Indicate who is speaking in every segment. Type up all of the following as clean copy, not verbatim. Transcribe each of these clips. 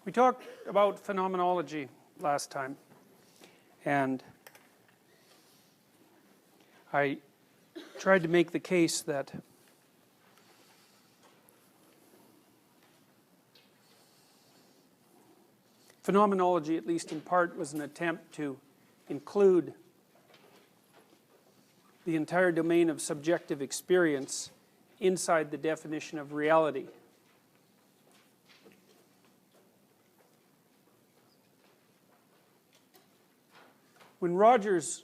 Speaker 1: We talked about phenomenology last time, and I tried to make the case that phenomenology, at least in part, was an attempt to include the entire domain of subjective experience inside the definition of reality. When Rogers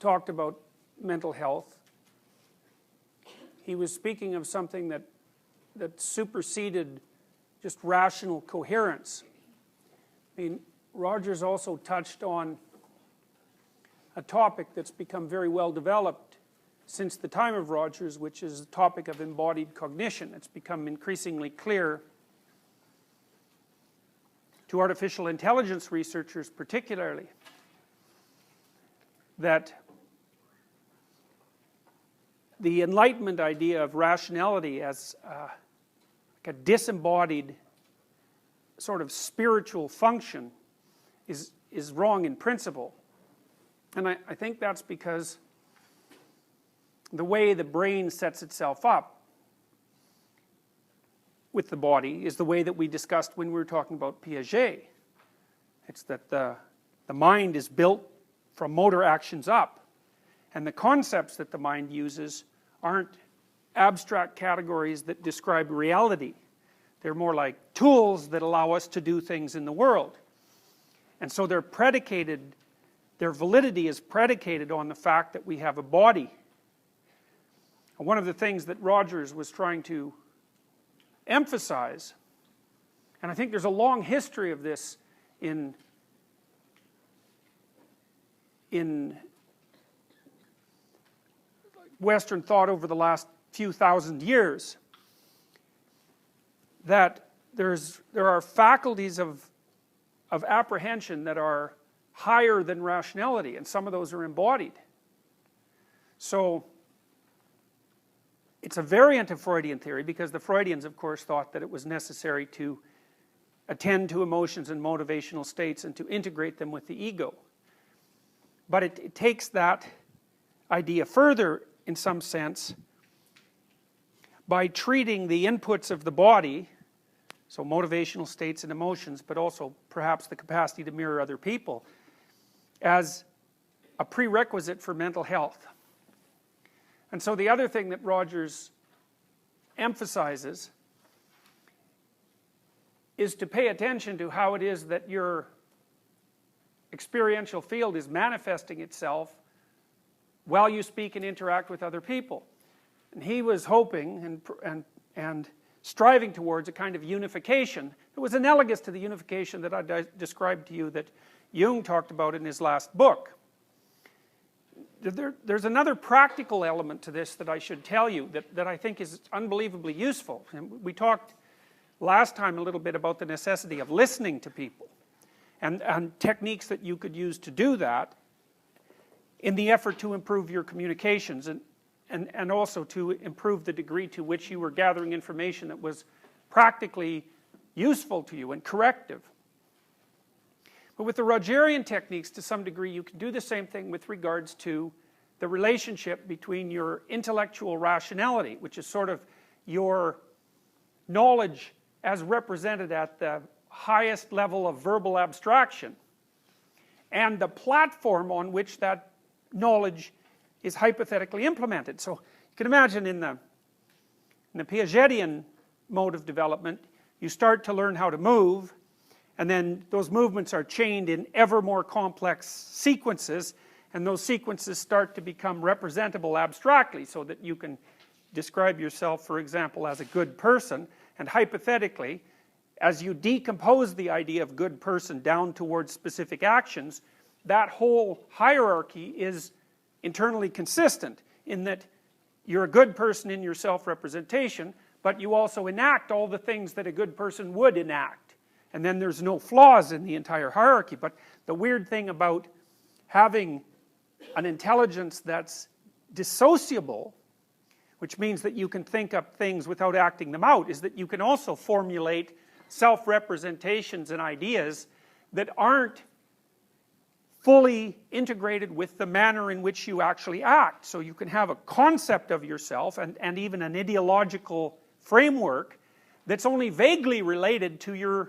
Speaker 1: talked about mental health, he was speaking of something that superseded just rational coherence. I mean, Rogers also touched on a topic that's become very well developed since the time of Rogers, which is the topic of embodied cognition. It's become increasingly clear to artificial intelligence researchers particularly that the Enlightenment idea of rationality as like a disembodied sort of spiritual function is wrong in principle. And I think that's because the way the brain sets itself up with the body is the way that we discussed when we were talking about Piaget. It's that the mind is built from motor actions up, and the concepts that the mind uses aren't abstract categories that describe reality. They're more like tools that allow us to do things in the world. And so they're predicated, their validity is predicated on the fact that we have a body. And one of the things that Rogers was trying to emphasize, and I think there's a long history of this in Western thought over the last few thousand years, that there are faculties of apprehension that are higher than rationality, and some of those are embodied. So it's a variant of Freudian theory, because the Freudians, of course, thought that it was necessary to attend to emotions and motivational states and to integrate them with the ego. But it takes that idea further, in some sense, by treating the inputs of the body, so motivational states and emotions, but also perhaps the capacity to mirror other people, as a prerequisite for mental health. And so the other thing that Rogers emphasizes is to pay attention to how it is that your experiential field is manifesting itself while you speak and interact with other people. And he was hoping and striving towards a kind of unification. It was analogous to the unification that I described to you that Jung talked about in his last book. There's another practical element to this that I should tell you that I think is unbelievably useful. And we talked last time a little bit about the necessity of listening to people and techniques that you could use to do that in the effort to improve your communications and also to improve the degree to which you were gathering information that was practically useful to you and corrective. But with the Rogerian techniques, to some degree, you can do the same thing with regards to the relationship between your intellectual rationality, which is sort of your knowledge as represented at the highest level of verbal abstraction, and the platform on which that knowledge is hypothetically implemented. So you can imagine in the Piagetian mode of development, you start to learn how to move, and then those movements are chained in ever more complex sequences, and those sequences start to become representable abstractly, so that you can describe yourself, for example, as a good person, and hypothetically, as you decompose the idea of good person down towards specific actions, that whole hierarchy is internally consistent in that you're a good person in your self-representation, but you also enact all the things that a good person would enact. And then there's no flaws in the entire hierarchy. But the weird thing about having an intelligence that's dissociable, which means that you can think up things without acting them out, is that you can also formulate self-representations and ideas that aren't fully integrated with the manner in which you actually act. So you can have a concept of yourself and even an ideological framework that's only vaguely related to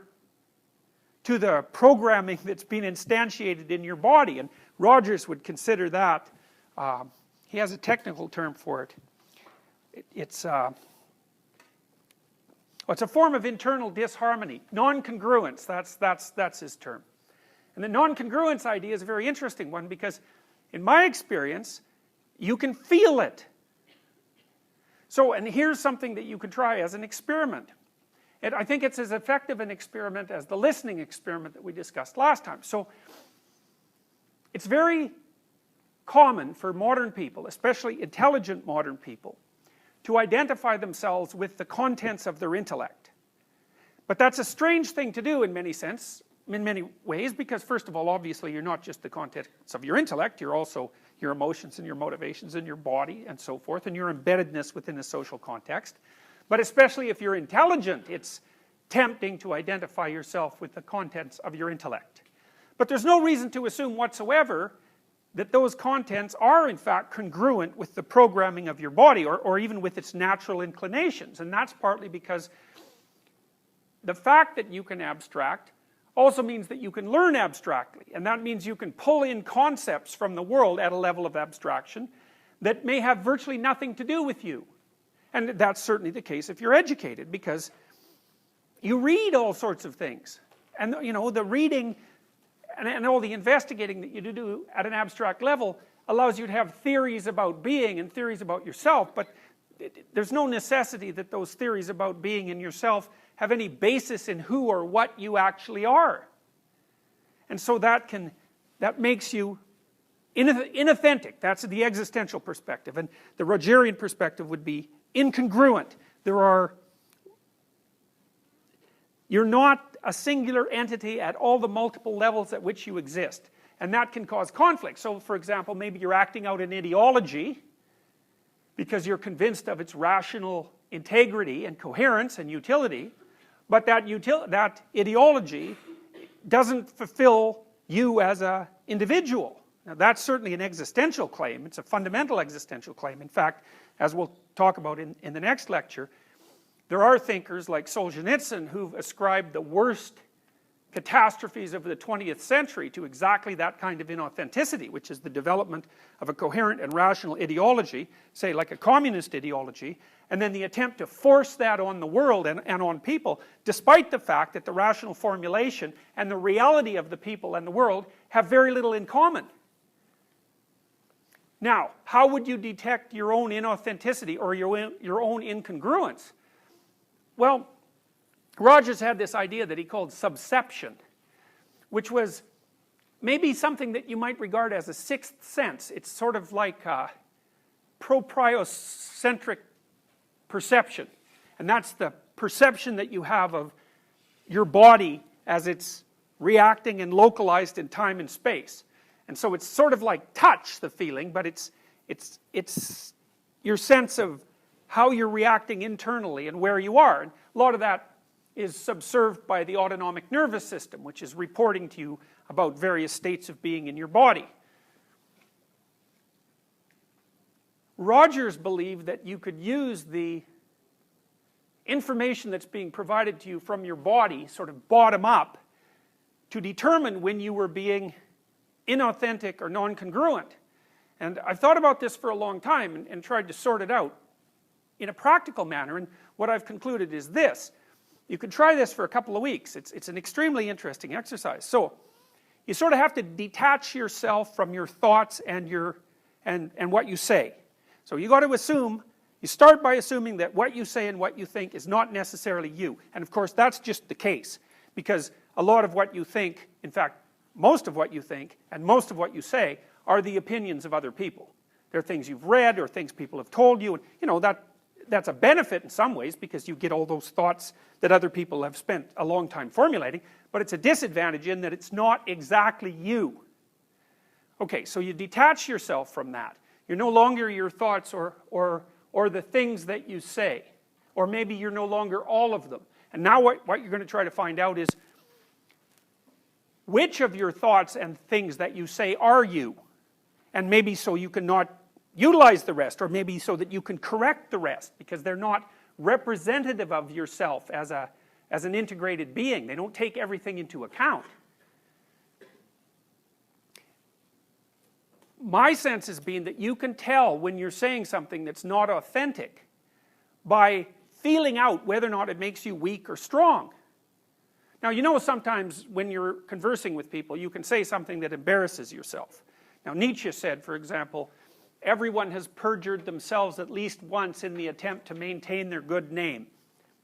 Speaker 1: the programming that's been instantiated in your body. And Rogers would consider that, he has a technical term for it. It's a form of internal disharmony, non-congruence, that's his term. And the non-congruence idea is a very interesting one because, in my experience, you can feel it. So, and here's something that you can try as an experiment. And I think it's as effective an experiment as the listening experiment that we discussed last time. So, it's very common for modern people, especially intelligent modern people, to identify themselves with the contents of their intellect. But that's a strange thing to do in many ways, because first of all, obviously, you're not just the contents of your intellect, you're also your emotions and your motivations and your body and so forth, and your embeddedness within a social context. But especially if you're intelligent, it's tempting to identify yourself with the contents of your intellect. But there's no reason to assume whatsoever that those contents are in fact congruent with the programming of your body, or even with its natural inclinations. And that's partly because the fact that you can abstract also means that you can learn abstractly, and that means you can pull in concepts from the world at a level of abstraction that may have virtually nothing to do with you. And that's certainly the case if you're educated, because you read all sorts of things, and you know, the reading and all the investigating that you do at an abstract level allows you to have theories about being and theories about yourself, but there's no necessity that those theories about being and yourself have any basis in who or what you actually are. And so that makes you inauthentic. That's the existential perspective. And the Rogerian perspective would be incongruent. You're not a singular entity at all the multiple levels at which you exist. And that can cause conflict. So, for example, maybe you're acting out an ideology because you're convinced of its rational integrity and coherence and utility, but that ideology doesn't fulfill you as an individual. Now, that's certainly an existential claim. It's a fundamental existential claim. In fact, as we'll talk about in the next lecture, there are thinkers like Solzhenitsyn who've ascribed the worst catastrophes of the 20th century to exactly that kind of inauthenticity, which is the development of a coherent and rational ideology, say like a communist ideology, and then the attempt to force that on the world and on people, despite the fact that the rational formulation and the reality of the people and the world have very little in common. Now, how would you detect your own inauthenticity or your own incongruence? Well, Rogers had this idea that he called subception, which was maybe something that you might regard as a sixth sense. It's sort of like a propriocentric perception. And that's the perception that you have of your body as it's reacting and localized in time and space. And so it's sort of like touch, the feeling, but it's your sense of how you're reacting internally and where you are. And a lot of that is subserved by the autonomic nervous system, which is reporting to you about various states of being in your body. Rogers believed that you could use the information that's being provided to you from your body, sort of bottom up, to determine when you were being inauthentic or non-congruent. And I've thought about this for a long time and tried to sort it out in a practical manner, and what I've concluded is this. You can try this for a couple of weeks. It's an extremely interesting exercise. So, you sort of have to detach yourself from your thoughts and what you say. So you got to assume, you start by assuming that what you say and what you think is not necessarily you. And of course that's just the case, because a lot of what you think, in fact, most of what you think and most of what you say are the opinions of other people. They're things you've read or things people have told you, and you know, that's a benefit in some ways because you get all those thoughts that other people have spent a long time formulating, but it's a disadvantage in that it's not exactly you. Okay, so you detach yourself from that. You're no longer your thoughts or the things that you say, or maybe you're no longer all of them. And now what you're going to try to find out is which of your thoughts and things that you say are you, and maybe so you can not utilize the rest, or maybe so that you can correct the rest, because they're not representative of yourself as an integrated being. They don't take everything into account. My sense has been that you can tell when you're saying something that's not authentic by feeling out whether or not it makes you weak or strong. Now, you know, sometimes when you're conversing with people, you can say something that embarrasses yourself. Now, Nietzsche said, for example, everyone has perjured themselves at least once in the attempt to maintain their good name.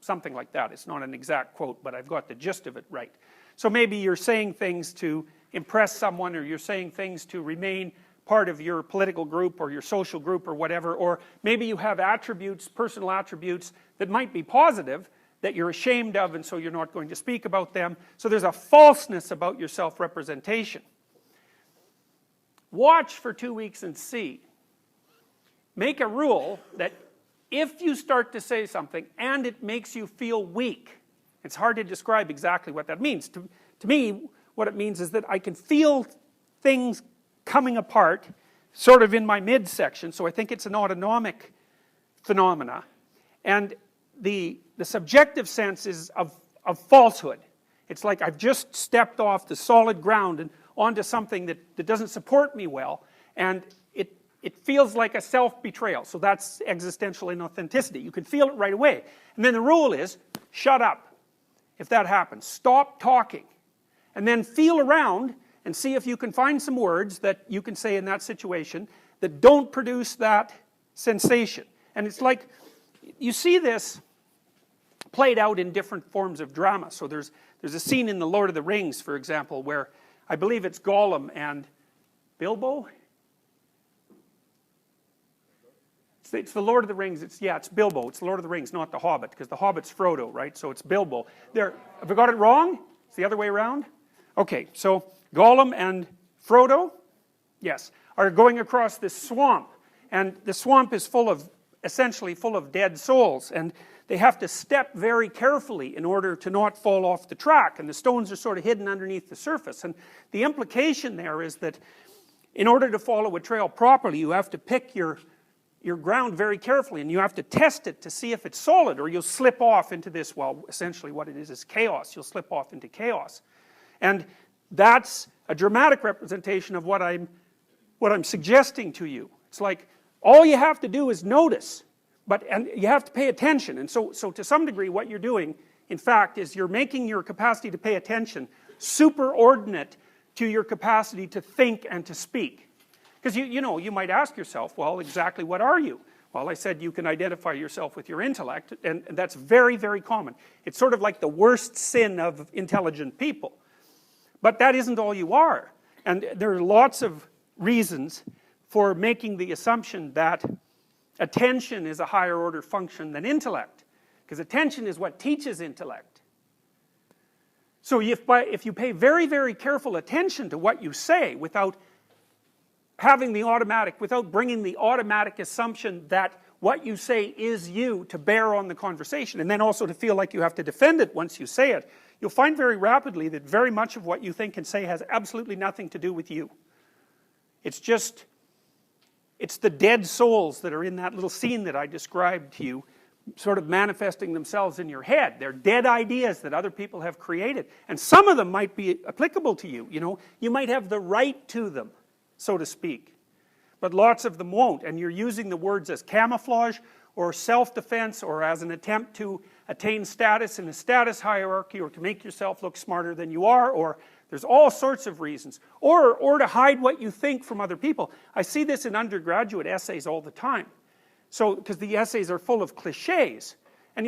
Speaker 1: Something like that. It's not an exact quote, but I've got the gist of it right. So maybe you're saying things to impress someone, or you're saying things to remain part of your political group or your social group or whatever, or maybe you have attributes, personal attributes that might be positive that you're ashamed of, and so you're not going to speak about them. So there's a falseness about your self-representation. Watch for 2 weeks and see. Make a rule that if you start to say something and it makes you feel weak, it's hard to describe exactly what that means. To me, what it means is that I can feel things coming apart sort of in my midsection, so I think it's an autonomic phenomena. And the subjective sense is of falsehood. It's like I've just stepped off the solid ground and onto something that doesn't support me well, and it feels like a self-betrayal. So that's existential inauthenticity. You can feel it right away. And then the rule is, shut up if that happens. Stop talking. And then feel around and see if you can find some words that you can say in that situation that don't produce that sensation. And it's like, you see this played out in different forms of drama. So there's a scene in The Lord of the Rings, for example, where I believe it's Gollum and Bilbo. It's The Lord of the Rings. It's Bilbo. It's The Lord of the Rings, not The Hobbit, because The Hobbit's Frodo, right? So it's Bilbo. Have I got it wrong? It's the other way around? Okay, so Gollum and Frodo, yes, are going across this swamp. And the swamp is essentially full of dead souls. And they have to step very carefully in order to not fall off the track. And the stones are sort of hidden underneath the surface. And the implication there is that in order to follow a trail properly, you have to pick your ground very carefully, and you have to test it to see if it's solid, or you'll slip off into this, well, essentially what it is chaos. You'll slip off into chaos. And that's a dramatic representation of what I'm suggesting to you. It's like, all you have to do is notice, and you have to pay attention. And so to some degree, what you're doing, in fact, is you're making your capacity to pay attention superordinate to your capacity to think and to speak. Because you might ask yourself, well, exactly what are you? Well, I said you can identify yourself with your intellect, and that's very, very common. It's sort of like the worst sin of intelligent people. But that isn't all you are. And there are lots of reasons for making the assumption that attention is a higher order function than intellect. Because attention is what teaches intellect. So if you pay very, very careful attention to what you say without bringing the automatic assumption that what you say is you to bear on the conversation, and then also to feel like you have to defend it once you say it, you'll find very rapidly that very much of what you think and say has absolutely nothing to do with you. It's the dead souls that are in that little scene that I described to you, sort of manifesting themselves in your head. They're dead ideas that other people have created. And some of them might be applicable to you. You might have the right to them, so to speak. But lots of them won't, and you're using the words as camouflage or self-defense or as an attempt to attain status in a status hierarchy, or to make yourself look smarter than you are, or there's all sorts of reasons, or to hide what you think from other people. I see this in undergraduate essays all the time. So, because the essays are full of cliches, and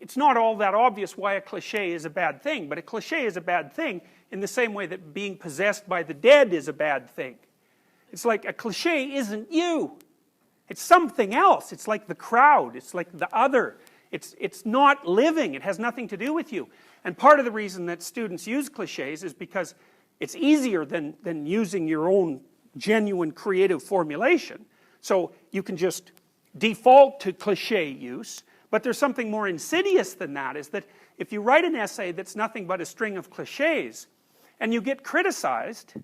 Speaker 1: it's not all that obvious why a cliche is a bad thing, but a cliche is a bad thing in the same way that being possessed by the dead is a bad thing. It's like a cliche isn't you. It's something else. It's like the crowd. It's like the other. It's not living. It has nothing to do with you. And part of the reason that students use cliches is because it's easier than using your own genuine creative formulation. So you can just default to cliche use, But there's something more insidious than that, is that if you write an essay that's nothing but a string of cliches, and you get criticized,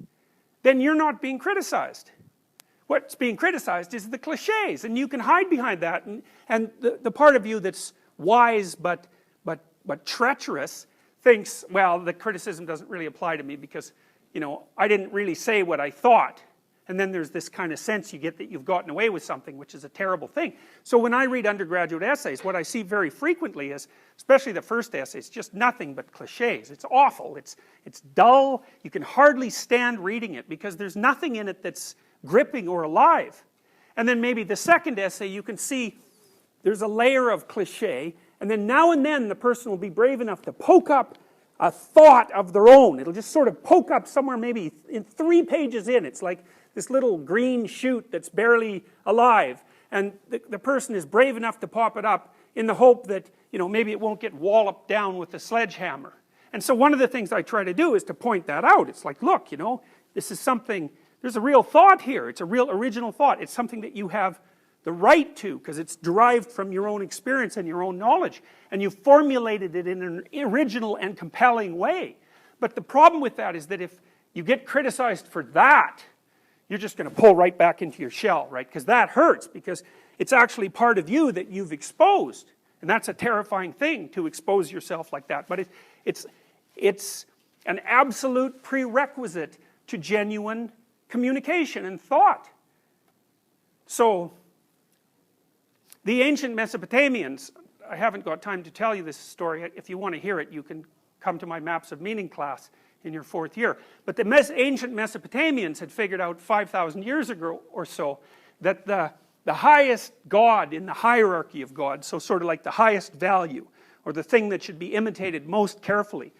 Speaker 1: then you're not being criticized. What's being criticized is the cliches, and you can hide behind that, and the part of you that's wise but treacherous thinks, well, the criticism doesn't really apply to me because, you know, I didn't really say what I thought. And then there's this kind of sense you get that you've gotten away with something, which is a terrible thing. So when I read undergraduate essays, what I see very frequently is, especially the first essays, just nothing but cliches. It's awful, it's dull, you can hardly stand reading it because there's nothing in it that's gripping or alive. And then maybe the second essay, you can see there's a layer of cliche, and then the person will be brave enough to poke up a thought of their own. It'll just sort of poke up somewhere maybe in 3 pages in. It's like this little green shoot that's barely alive, and the person is brave enough to pop it up in the hope that, you know, maybe it won't get walloped down with a sledgehammer. And so one of the things I try to do is to point that out. It's like, look, you know, this is something, there's a real thought here. It's a real original thought. It's something that you have the right to, because it's derived from your own experience and your own knowledge, and you formulated it in an original and compelling way. But the problem with that is that if you get criticized for that, you're just going to pull right back into your shell, right? Because that hurts, because it's actually part of you that you've exposed, and that's a terrifying thing, to expose yourself like that. But it's an absolute prerequisite to genuine communication and thought. So the ancient Mesopotamians, I haven't got time to tell you this story. If you want to hear it, you can come to my Maps of Meaning class in your 4th year. But the ancient Mesopotamians had figured out 5,000 years ago or so that the highest god in the hierarchy of gods, so sort of like the highest value, or the thing that should be imitated most carefully,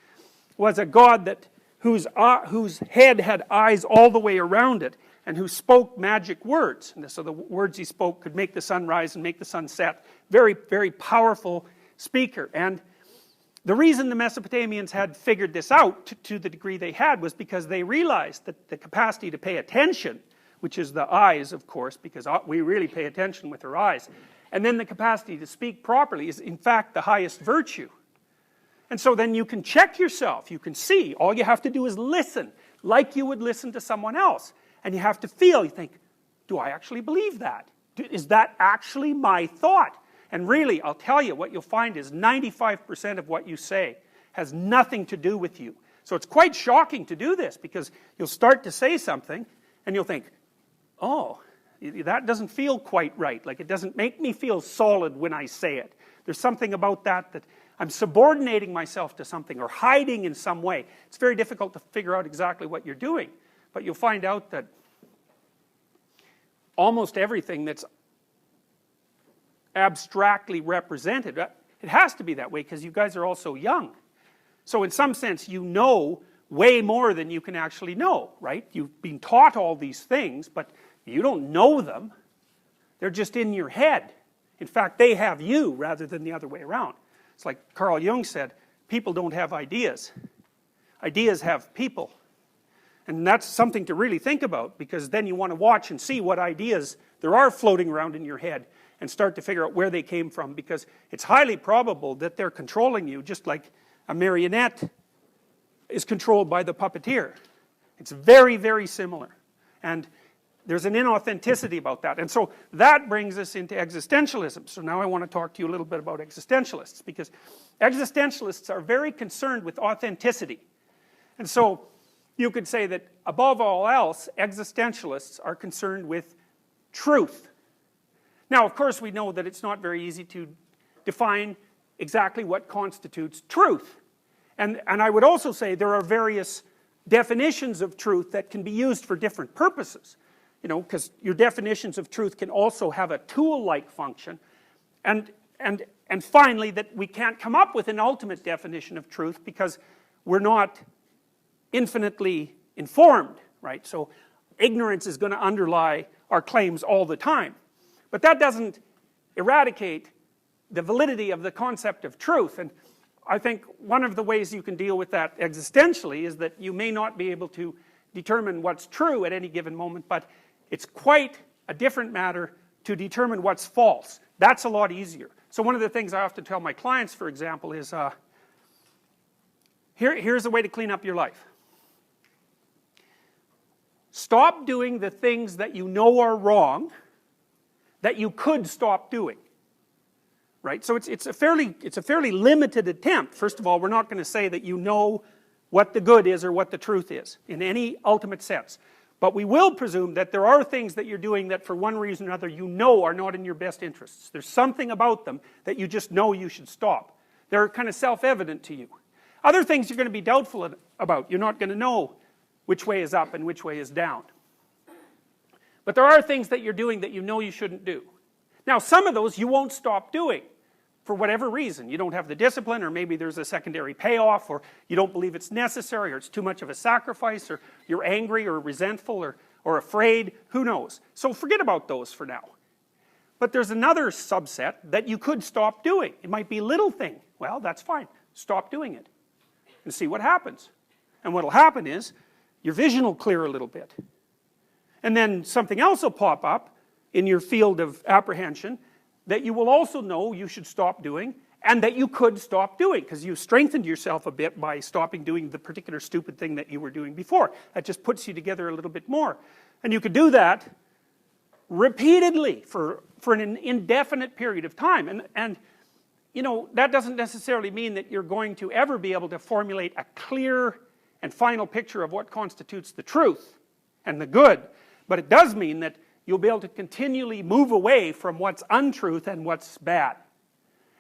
Speaker 1: was a god whose head had eyes all the way around it, and who spoke magic words. And so the words he spoke could make the sun rise and make the sun set. Very, very powerful speaker. And the reason the Mesopotamians had figured this out to the degree they had was because they realized that the capacity to pay attention, which is the eyes, of course, because we really pay attention with our eyes, and then the capacity to speak properly is in fact the highest virtue. And so then you can check yourself, you can see, all you have to do is listen, like you would listen to someone else. And you have to feel, you think, do I actually believe that? Is that actually my thought? And really, I'll tell you, what you'll find is 95% of what you say has nothing to do with you. So it's quite shocking to do this, because you'll start to say something, and you'll think, oh, that doesn't feel quite right. Like, it doesn't make me feel solid when I say it. There's something about that I'm subordinating myself to something, or hiding in some way. It's very difficult to figure out exactly what you're doing. But you'll find out that almost everything that's abstractly represented, it has to be that way because you guys are all so young. So in some sense, you know way more than you can actually know, right? You've been taught all these things, but you don't know them. They're just in your head. In fact, they have you rather than the other way around. It's like Carl Jung said, people don't have ideas. Ideas have people. And that's something to really think about, because then you want to watch and see what ideas there are floating around in your head and start to figure out where they came from, because it's highly probable that they're controlling you just like a marionette is controlled by the puppeteer. It's very, very similar. And there's an inauthenticity about that. And so that brings us into existentialism. So now I want to talk to you a little bit about existentialists, because existentialists are very concerned with authenticity. And so you could say that above all else, existentialists are concerned with truth. Now, of course, we know that it's not very easy to define exactly what constitutes truth. And I would also say there are various definitions of truth that can be used for different purposes. You know, because your definitions of truth can also have a tool-like function. And finally, that we can't come up with an ultimate definition of truth because we're not infinitely informed, right? So ignorance is going to underlie our claims all the time. But that doesn't eradicate the validity of the concept of truth. And I think one of the ways you can deal with that existentially is that you may not be able to determine what's true at any given moment, but it's quite a different matter to determine what's false. That's a lot easier. So one of the things I often tell my clients, for example, is here's a way to clean up your life. Stop doing the things that you know are wrong that you could stop doing. Right? So it's a fairly limited attempt. First of all, we're not going to say that you know what the good is or what the truth is in any ultimate sense. But we will presume that there are things that you're doing that for one reason or another you know are not in your best interests. There's something about them that you just know you should stop. They're kind of self-evident to you. Other things you're going to be doubtful about. You're not going to know which way is up and which way is down. But there are things that you're doing that you know you shouldn't do. Now, some of those you won't stop doing for whatever reason. You don't have the discipline, or maybe there's a secondary payoff, or you don't believe it's necessary, or it's too much of a sacrifice, or you're angry or resentful or afraid. Who knows? So forget about those for now. But there's another subset that you could stop doing. It might be a little thing. Well, that's fine. Stop doing it and see what happens. And what will happen is your vision will clear a little bit. And then something else will pop up in your field of apprehension that you will also know you should stop doing, and that you could stop doing, because you strengthened yourself a bit by stopping doing the particular stupid thing that you were doing before. That just puts you together a little bit more. And you could do that repeatedly for an indefinite period of time. And you know, that doesn't necessarily mean that you're going to ever be able to formulate a clear and final picture of what constitutes the truth and the good. But it does mean that you'll be able to continually move away from what's untruth and what's bad.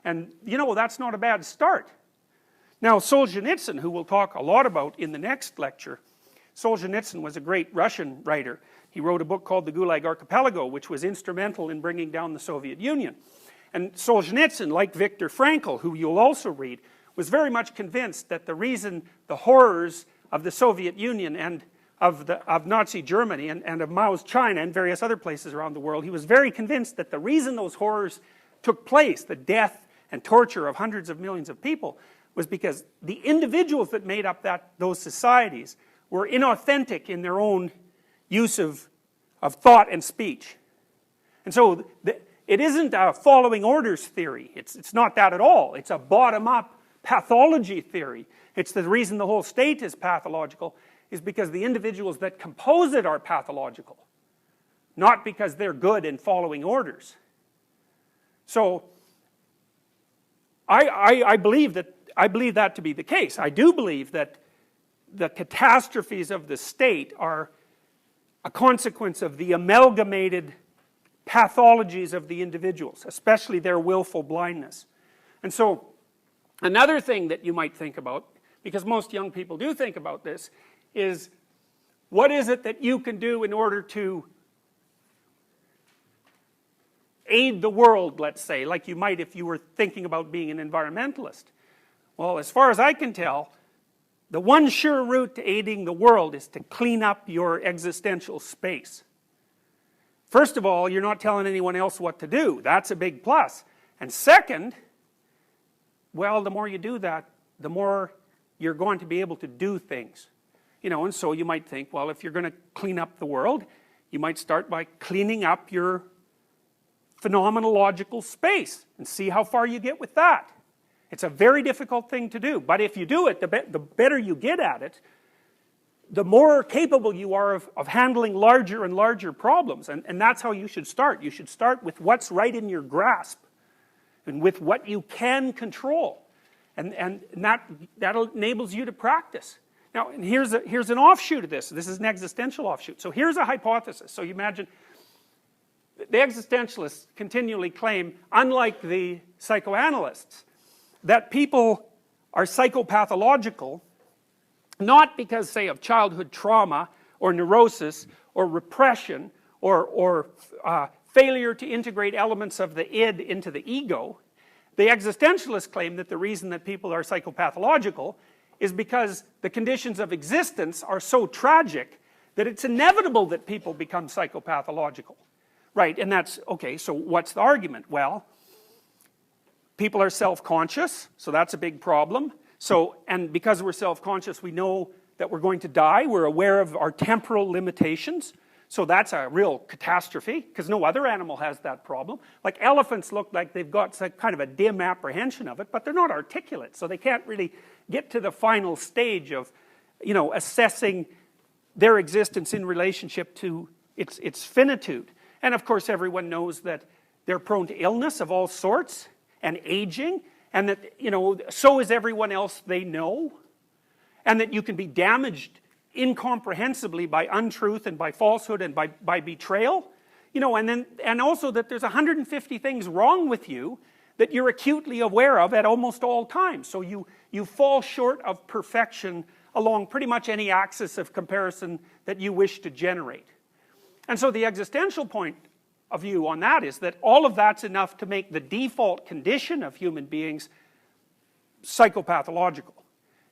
Speaker 1: And, you know, that's not a bad start. Now, Solzhenitsyn, who we'll talk a lot about in the next lecture, Solzhenitsyn was a great Russian writer. He wrote a book called The Gulag Archipelago, which was instrumental in bringing down the Soviet Union. And Solzhenitsyn, like Viktor Frankl, who you'll also read, was very much convinced that the reason the horrors of the Soviet Union and of Nazi Germany and of Mao's China and various other places around the world, he was very convinced that the reason those horrors took place, the death and torture of hundreds of millions of people, was because the individuals that made up those societies were inauthentic in their own use of thought and speech. And so it isn't a following orders theory. It's not that at all. It's a bottom-up pathology theory. It's the reason the whole state is pathological is because the individuals that compose it are pathological, not because they're good in following orders. So I believe that to be the case. I do believe that the catastrophes of the state are a consequence of the amalgamated pathologies of the individuals, especially their willful blindness. And so another thing that you might think about, because most young people do think about this, is what is it that you can do in order to aid the world, let's say, like you might if you were thinking about being an environmentalist. Well, as far as I can tell, the one sure route to aiding the world is to clean up your existential space. First of all, you're not telling anyone else what to do. That's a big plus. And second, well, the more you do that, the more you're going to be able to do things. You know, and so you might think, well, if you're going to clean up the world, you might start by cleaning up your phenomenological space and see how far you get with that. It's a very difficult thing to do, but if you do it, the better you get at it, the more capable you are of handling larger and larger problems, and that's how you should start. You should start with what's right in your grasp and with what you can control, and that enables you to practice. Now, and here's an offshoot of this. This is an existential offshoot. So here's a hypothesis. So you imagine the existentialists continually claim, unlike the psychoanalysts, that people are psychopathological, not because, say, of childhood trauma or neurosis or repression or failure to integrate elements of the id into the ego. The existentialists claim that the reason that people are psychopathological is because the conditions of existence are so tragic that it's inevitable that people become psychopathological. Right, and that's, okay, so what's the argument? Well, people are self-conscious, so that's a big problem. So, and because we're self-conscious, we know that we're going to die. We're aware of our temporal limitations. So that's a real catastrophe, because no other animal has that problem. Like elephants look like they've got some kind of a dim apprehension of it, but they're not articulate, so they can't really get to the final stage of, you know, assessing their existence in relationship to its finitude. And of course everyone knows that they're prone to illness of all sorts, and aging, and that, you know, so is everyone else they know, and that you can be damaged incomprehensibly by untruth and by falsehood and by betrayal, you know, and also that there's 150 things wrong with you that you're acutely aware of at almost all times. So you fall short of perfection along pretty much any axis of comparison that you wish to generate. And so the existential point of view on that is that all of that's enough to make the default condition of human beings psychopathological.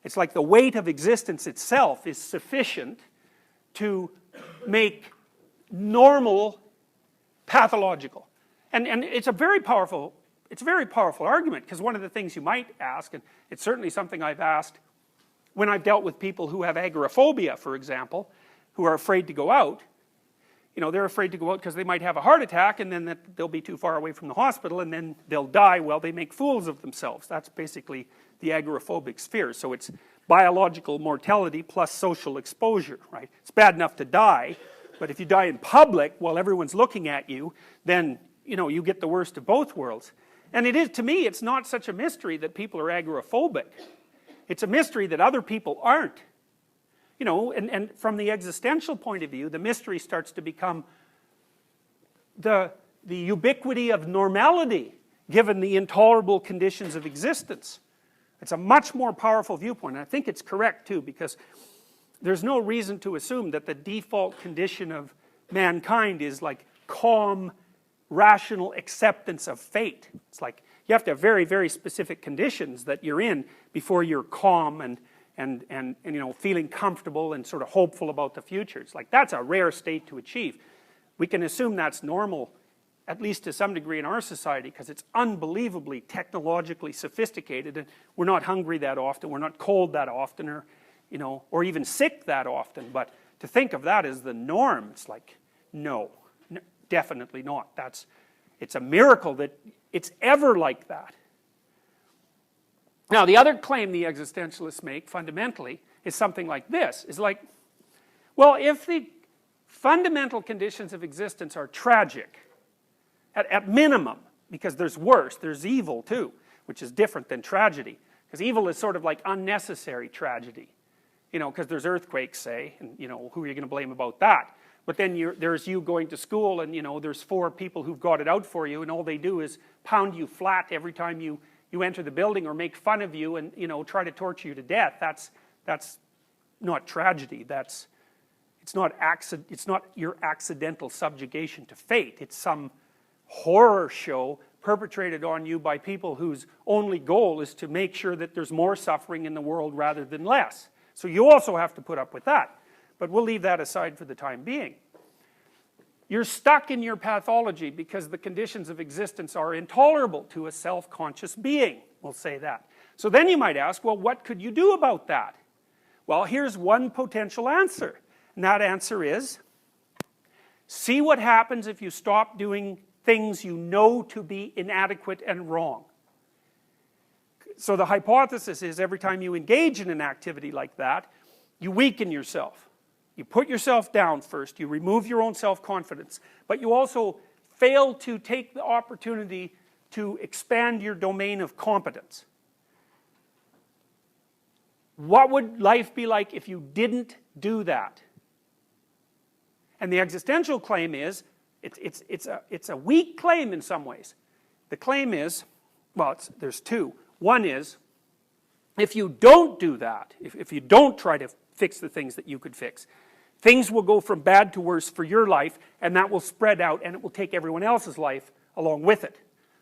Speaker 1: It's like the weight of existence itself is sufficient to make normal pathological. And it's a very powerful argument, because one of the things you might ask, and it's certainly something I've asked when I've dealt with people who have agoraphobia, for example, who are afraid to go out. You know, they're afraid to go out because they might have a heart attack, and then they'll be too far away from the hospital, and then they'll die while they make fools of themselves. That's basically the agoraphobic sphere. So it's biological mortality plus social exposure, right? It's bad enough to die, but if you die in public while everyone's looking at you, then, you know, you get the worst of both worlds. And it is, to me, it's not such a mystery that people are agoraphobic. It's a mystery that other people aren't. You know, and from the existential point of view, the mystery starts to become the ubiquity of normality, given the intolerable conditions of existence. It's a much more powerful viewpoint, and I think it's correct too, because there's no reason to assume that the default condition of mankind is like calm, rational acceptance of fate. It's like you have to have very, very specific conditions that you're in before you're calm and you know, feeling comfortable and sort of hopeful about the future. It's like that's a rare state to achieve. We can assume that's normal, at least to some degree in our society, because it's unbelievably technologically sophisticated, and we're not hungry that often, we're not cold that often, or, you know, or even sick that often. But to think of that as the norm, it's like, no, definitely not. It's a miracle that it's ever like that. Now, the other claim the existentialists make, fundamentally, is something like this. Is like, well, if the fundamental conditions of existence are tragic, at minimum, because there's worse, there's evil too, which is different than tragedy. Because evil is sort of like unnecessary tragedy. You know, because there's earthquakes, say, and, you know, who are you going to blame about that? But then there's you going to school, and, you know, there's 4 people who've got it out for you, and all they do is pound you flat every time you enter the building, or make fun of you and, you know, try to torture you to death. That's not tragedy. It's not your accidental subjugation to fate. It's some horror show perpetrated on you by people whose only goal is to make sure that there's more suffering in the world rather than less. So you also have to put up with that. But we'll leave that aside for the time being. You're stuck in your pathology because the conditions of existence are intolerable to a self-conscious being. We'll say that. So then you might ask, well, what could you do about that? Well, here's one potential answer. And that answer is, see what happens if you stop doing things you know to be inadequate and wrong. So the hypothesis is every time you engage in an activity like that, you weaken yourself. You put yourself down first, you remove your own self-confidence, but you also fail to take the opportunity to expand your domain of competence. What would life be like if you didn't do that? And the existential claim is, it's a weak claim in some ways. The claim is, well, there's 2. One is, if you don't do that, if you don't try to fix the things that you could fix, things will go from bad to worse for your life, and that will spread out, and it will take everyone else's life along with it.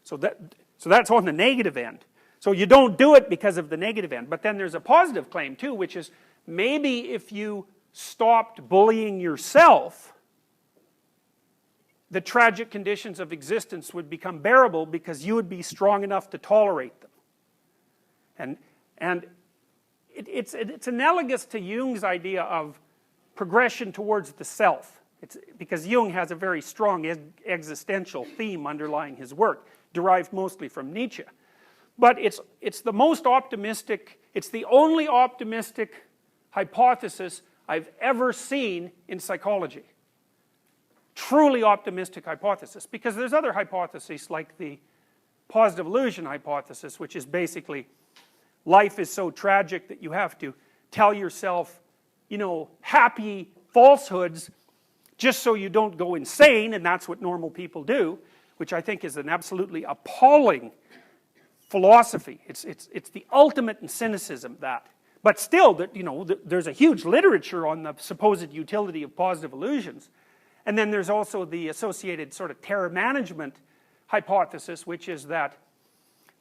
Speaker 1: So that's on the negative end. So you don't do it because of the negative end. But then there's a positive claim too, which is maybe if you stopped bullying yourself, the tragic conditions of existence would become bearable because you would be strong enough to tolerate them. And it's analogous to Jung's idea of progression towards the self. It's because Jung has a very strong existential theme underlying his work, derived mostly from Nietzsche. But it's the most optimistic, it's the only optimistic hypothesis I've ever seen in psychology. Truly optimistic hypothesis, because there's other hypotheses like the positive illusion hypothesis, which is basically life is so tragic that you have to tell yourself, you know, happy falsehoods just so you don't go insane, and that's what normal people do, which I think is an absolutely appalling philosophy. It's the ultimate in cynicism, that. But still, that, you know, there's a huge literature on the supposed utility of positive illusions. And then there's also the associated sort of terror management hypothesis, which is that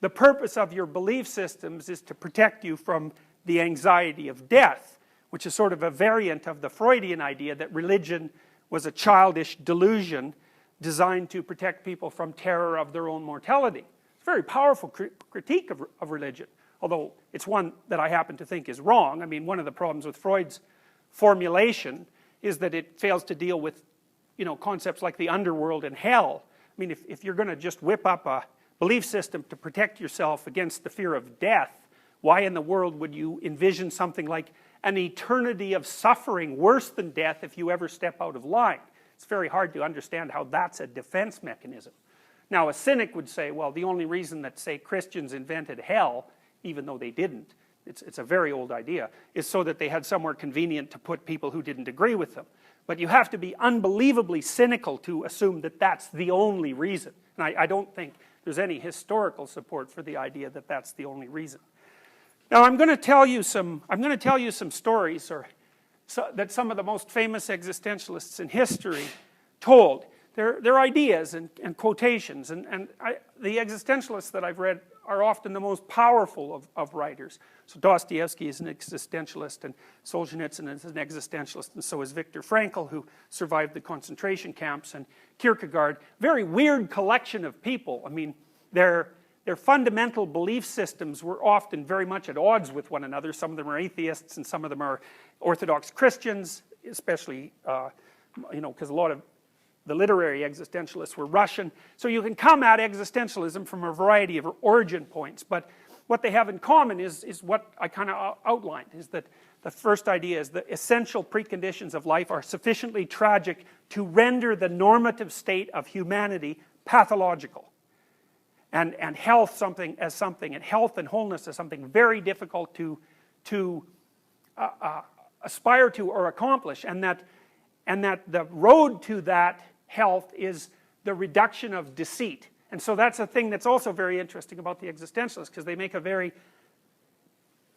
Speaker 1: the purpose of your belief systems is to protect you from the anxiety of death, which is sort of a variant of the Freudian idea that religion was a childish delusion designed to protect people from terror of their own mortality. It's a very powerful critique of religion, although it's one that I happen to think is wrong. I mean, one of the problems with Freud's formulation is that it fails to deal with, you know, concepts like the underworld and hell. I mean, if you're going to just whip up a belief system to protect yourself against the fear of death, why in the world would you envision something like an eternity of suffering worse than death if you ever step out of line? It's very hard to understand how that's a defense mechanism. Now, a cynic would say, well, the only reason that, say, Christians invented hell, even though they didn't, it's a very old idea, is so that they had somewhere convenient to put people who didn't agree with them. But you have to be unbelievably cynical to assume that that's the only reason. And I don't think there's any historical support for the idea that that's the only reason. Now, I'm going to tell you some stories that some of the most famous existentialists in history told. They're ideas and quotations, and the existentialists that I've read are often the most powerful of writers. So Dostoevsky is an existentialist, and Solzhenitsyn is an existentialist, and so is Viktor Frankl, who survived the concentration camps, and Kierkegaard. Very weird collection of people. I mean, their fundamental belief systems were often very much at odds with one another. Some of them are atheists, and some of them are Orthodox Christians, especially, you know, because a lot of the literary existentialists were Russian. So you can come at existentialism from a variety of origin points, but what they have in common is what I kind of outlined, is that the first idea is the essential preconditions of life are sufficiently tragic to render the normative state of humanity pathological. And health and health and wholeness as something very difficult to aspire to or accomplish, and that the road to that health is the reduction of deceit. And so that's a thing that's also very interesting about the existentialists, because they make a very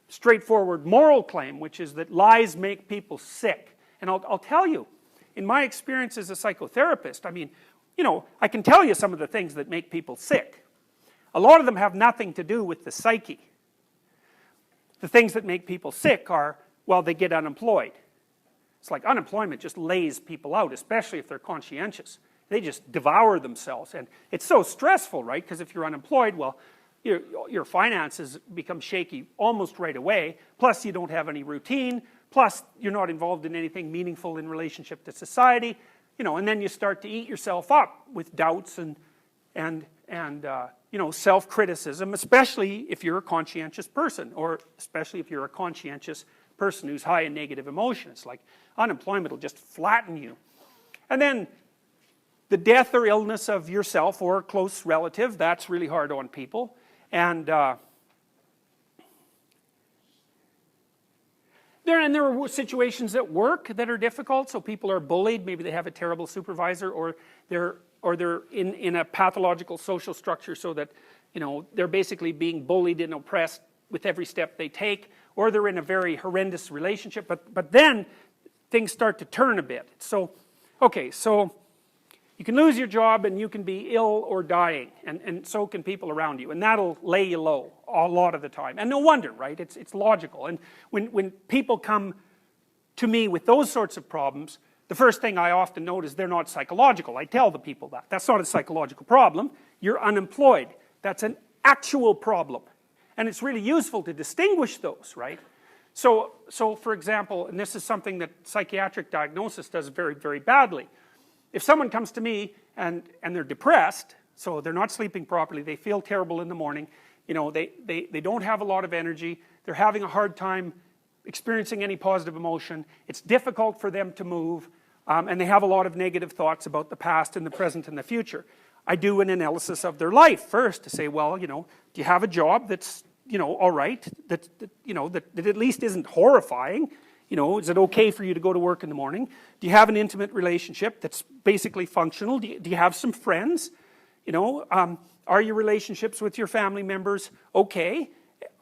Speaker 1: straightforward moral claim, which is that lies make people sick. And I'll tell you, in my experience as a psychotherapist, I mean, you know, I can tell you some of the things that make people sick. A lot of them have nothing to do with the psyche. The things that make people sick are, well, they get unemployed. It's like unemployment just lays people out, especially if they're conscientious. They just devour themselves, and it's so stressful, right? Because if you're unemployed, well, your finances become shaky almost right away, plus you don't have any routine, plus you're not involved in anything meaningful in relationship to society, you know, and then you start to eat yourself up with doubts and you know, self-criticism, especially if you're a conscientious person, or especially if you're a conscientious person who's high in negative emotion. It's like unemployment will just flatten you. And then the death or illness of yourself or a close relative, that's really hard on people. And there are situations at work that are difficult. So people are bullied. Maybe they have a terrible supervisor, or they're in a pathological social structure, so that, you know, they're basically being bullied and oppressed with every step they take, or they're in a very horrendous relationship. But then things start to turn a bit. So, okay, so you can lose your job, and you can be ill or dying, and so can people around you, and that'll lay you low a lot of the time. And no wonder, right? It's logical. And when people come to me with those sorts of problems, the first thing I often note is they're not psychological. I tell the people that. That's not a psychological problem. You're unemployed. That's an actual problem. And it's really useful to distinguish those, right? So for example, and this is something that psychiatric diagnosis does very, very badly. If someone comes to me and they're depressed, so they're not sleeping properly, they feel terrible in the morning, you know, they don't have a lot of energy, they're having a hard time experiencing any positive emotion, it's difficult for them to move, and they have a lot of negative thoughts about the past and the present and the future. I do an analysis of their life first to say, well, you know, do you have a job that's, you know, all right, that at least isn't horrifying? You know, is it okay for you to go to work in the morning? Do you have an intimate relationship that's basically functional? Do you have some friends? You know, are your relationships with your family members okay?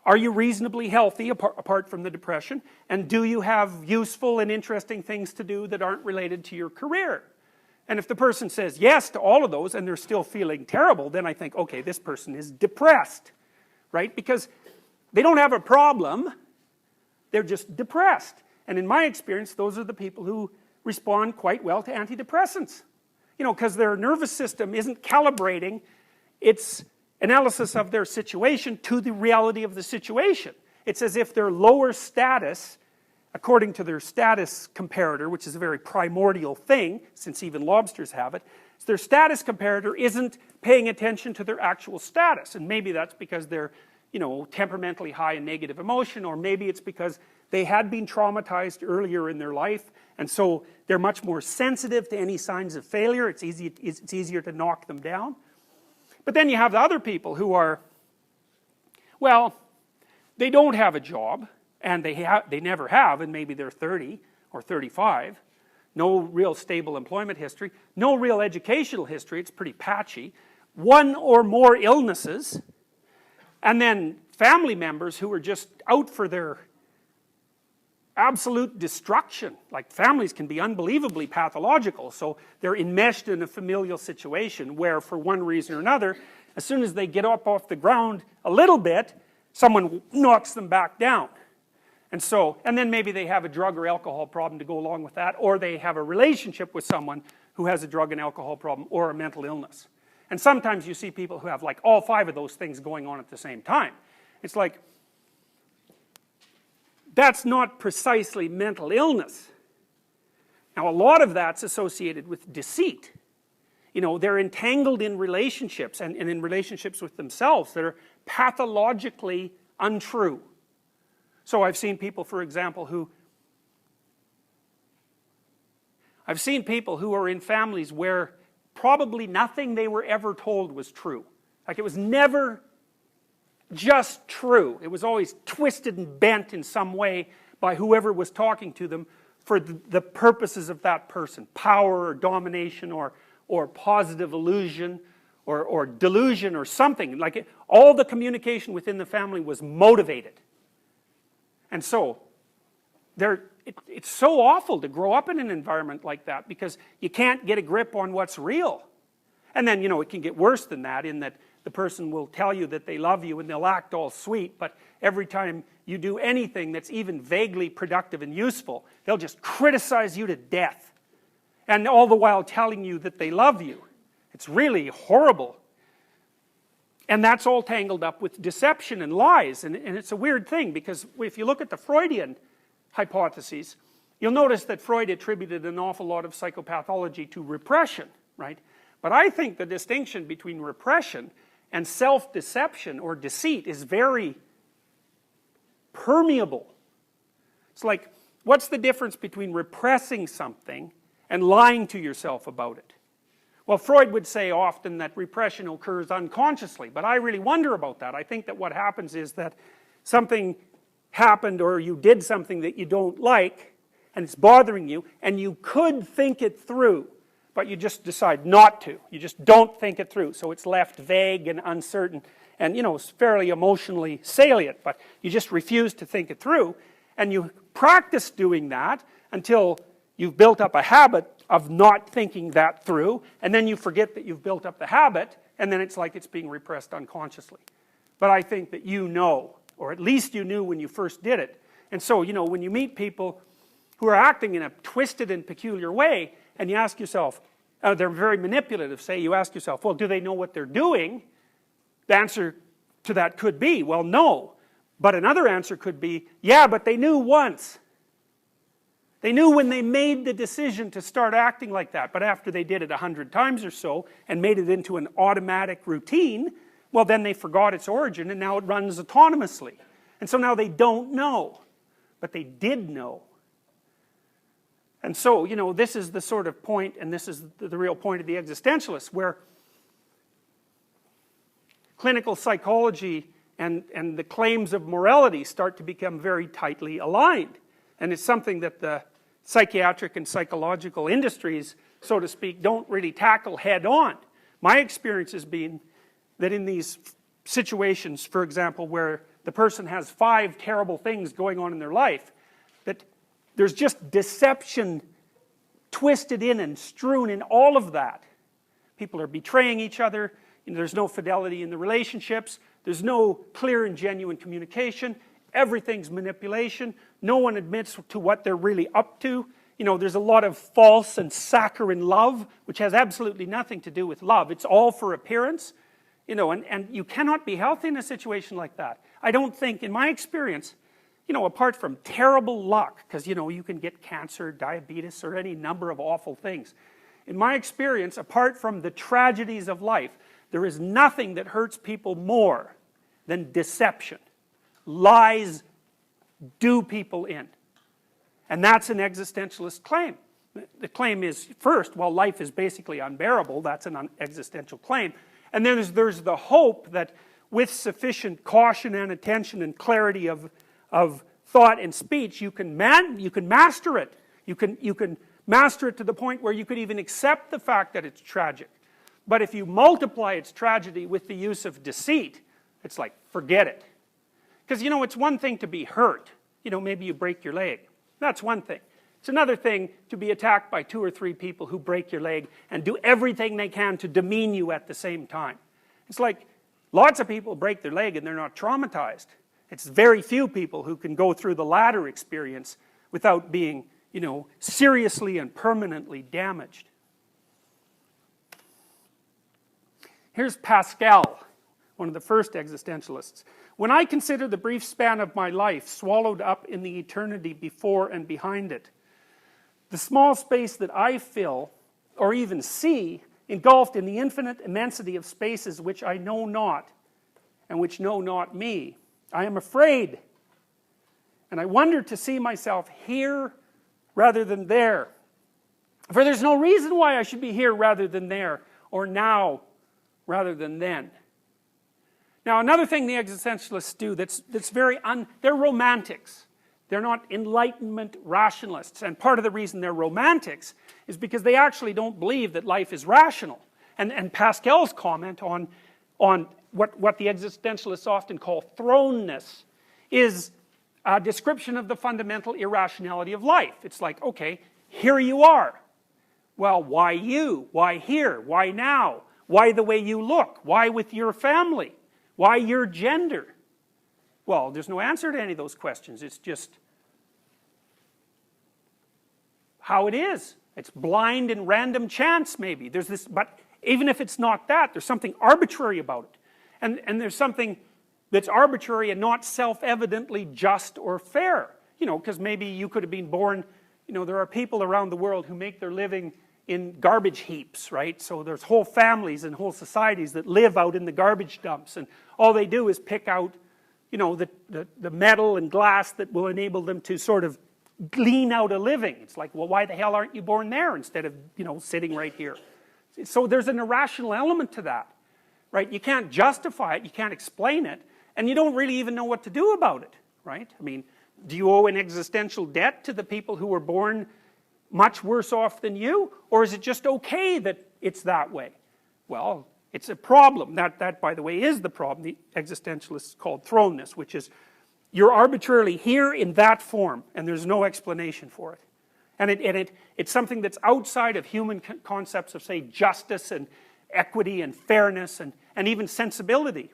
Speaker 1: Are you reasonably healthy apart from the depression? And do you have useful and interesting things to do that aren't related to your career? And if the person says yes to all of those and they're still feeling terrible, then I think, okay, this person is depressed, right? Because they don't have a problem, they're just depressed. And in my experience, those are the people who respond quite well to antidepressants. You know, because their nervous system isn't calibrating its analysis of their situation to the reality of the situation. It's as if their lower status, according to their status comparator, which is a very primordial thing, since even lobsters have it, so their status comparator isn't paying attention to their actual status. And maybe that's because they're, you know, temperamentally high in negative emotion, or maybe it's because they had been traumatized earlier in their life, and so they're much more sensitive to any signs of failure. It's easier to knock them down. But then you have the other people who are, well, they don't have a job, and they never have, and maybe they're 30 or 35, no real stable employment history, no real educational history, it's pretty patchy, one or more illnesses, and then family members who are just out for their absolute destruction. Like, families can be unbelievably pathological, so they're enmeshed in a familial situation where, for one reason or another, as soon as they get up off the ground a little bit, someone knocks them back down. And so, and then maybe they have a drug or alcohol problem to go along with that, or they have a relationship with someone who has a drug and alcohol problem or a mental illness. And sometimes you see people who have like all 5 of those things going on at the same time. It's like, that's not precisely mental illness. Now, a lot of that's associated with deceit. You know, they're entangled in relationships and in relationships with themselves that are pathologically untrue. So I've seen people, for example, who are in families where probably nothing they were ever told was true. Like, it was never just true. It was always twisted and bent in some way by whoever was talking to them for the purposes of that person. Power or domination or positive illusion or delusion or something. Like, all the communication within the family was motivated. And so, it's so awful to grow up in an environment like that because you can't get a grip on what's real. And then, you know, it can get worse than that in that the person will tell you that they love you and they'll act all sweet, but every time you do anything that's even vaguely productive and useful, they'll just criticize you to death. And all the while telling you that they love you. It's really horrible. And that's all tangled up with deception and lies. And it's a weird thing because if you look at the Freudian hypotheses, you'll notice that Freud attributed an awful lot of psychopathology to repression, right? But I think the distinction between repression and self-deception or deceit is very permeable. It's like, what's the difference between repressing something and lying to yourself about it? Well, Freud would say often that repression occurs unconsciously, but I really wonder about that. I think that what happens is that something happened or you did something that you don't like and it's bothering you and you could think it through, but you just decide not to. You just don't think it through, so it's left vague and uncertain and, you know, fairly emotionally salient, but you just refuse to think it through, and you practice doing that until you've built up a habit of not thinking that through, and then you forget that you've built up the habit, and then it's like it's being repressed unconsciously. But I think that you know, or at least you knew when you first did it. And so, you know, when you meet people who are acting in a twisted and peculiar way, and you ask yourself, they're very manipulative, say, you ask yourself, well, do they know what they're doing? The answer to that could be, well, no. But another answer could be, yeah, but they knew once. They knew when they made the decision to start acting like that, but after they did it 100 times or so and made it into an automatic routine, well, then they forgot its origin and now it runs autonomously. And so now they don't know, but they did know. And so, you know, this is the sort of point, and this is the real point of the existentialists, where clinical psychology and the claims of morality start to become very tightly aligned. And it's something that the psychiatric and psychological industries, so to speak, don't really tackle head on. My experience has been that in these situations, for example, where the person has 5 terrible things going on in their life, that there's just deception twisted in and strewn in all of that. People are betraying each other, you know, there's no fidelity in the relationships, there's no clear and genuine communication, everything's manipulation, no one admits to what they're really up to. You know, there's a lot of false and saccharine love, which has absolutely nothing to do with love. It's all for appearance, you know, and you cannot be healthy in a situation like that. I don't think, in my experience, you know, apart from terrible luck, because, you know, you can get cancer, diabetes, or any number of awful things. In my experience, apart from the tragedies of life, there is nothing that hurts people more than deception. Lies do people in. And that's an existentialist claim. The claim is, first, well, life is basically unbearable. That's an existential claim. And then there's the hope that with sufficient caution and attention and clarity of thought and speech, you can master it. You can master it to the point where you could even accept the fact that it's tragic. But if you multiply its tragedy with the use of deceit, it's like, forget it. Because, you know, it's one thing to be hurt. You know, maybe you break your leg. That's one thing. It's another thing to be attacked by 2 or 3 people who break your leg and do everything they can to demean you at the same time. It's like, lots of people break their leg and they're not traumatized. It's very few people who can go through the latter experience without being, you know, seriously and permanently damaged. Here's Pascal, one of the first existentialists. When I consider the brief span of my life swallowed up in the eternity before and behind it, the small space that I fill, or even see, engulfed in the infinite immensity of spaces which I know not, and which know not me, I am afraid, and I wonder to see myself here rather than there. For there's no reason why I should be here rather than there, or now rather than then. Now, another thing the existentialists do that's very they're romantics. They're not Enlightenment rationalists. And part of the reason they're romantics is because they actually don't believe that life is rational. And Pascal's comment on what the existentialists often call thrownness is a description of the fundamental irrationality of life. It's like, okay, here you are. Well, why you? Why here? Why now? Why the way you look? Why with your family? Why your gender? Well, there's no answer to any of those questions. It's just how it is. It's blind and random chance, maybe. There's this, but even if it's not that, there's something arbitrary about it. And there's something that's arbitrary and not self-evidently just or fair. You know, because maybe you could have been born, you know, there are people around the world who make their living in garbage heaps, right? So there's whole families and whole societies that live out in the garbage dumps, and all they do is pick out, you know, the metal and glass that will enable them to sort of glean out a living. It's like, well, why the hell aren't you born there instead of, you know, sitting right here? So there's an irrational element to that, right? You can't justify it, you can't explain it, and you don't really even know what to do about it, right? I mean, do you owe an existential debt to the people who were born much worse off than you? Or is it just okay that it's that way? Well, it's a problem. That, by the way, is the problem the existentialists called thrownness, which is you're arbitrarily here in that form, and there's no explanation for it. And it's something that's outside of human concepts of, say, justice and equity and fairness and even sensibility.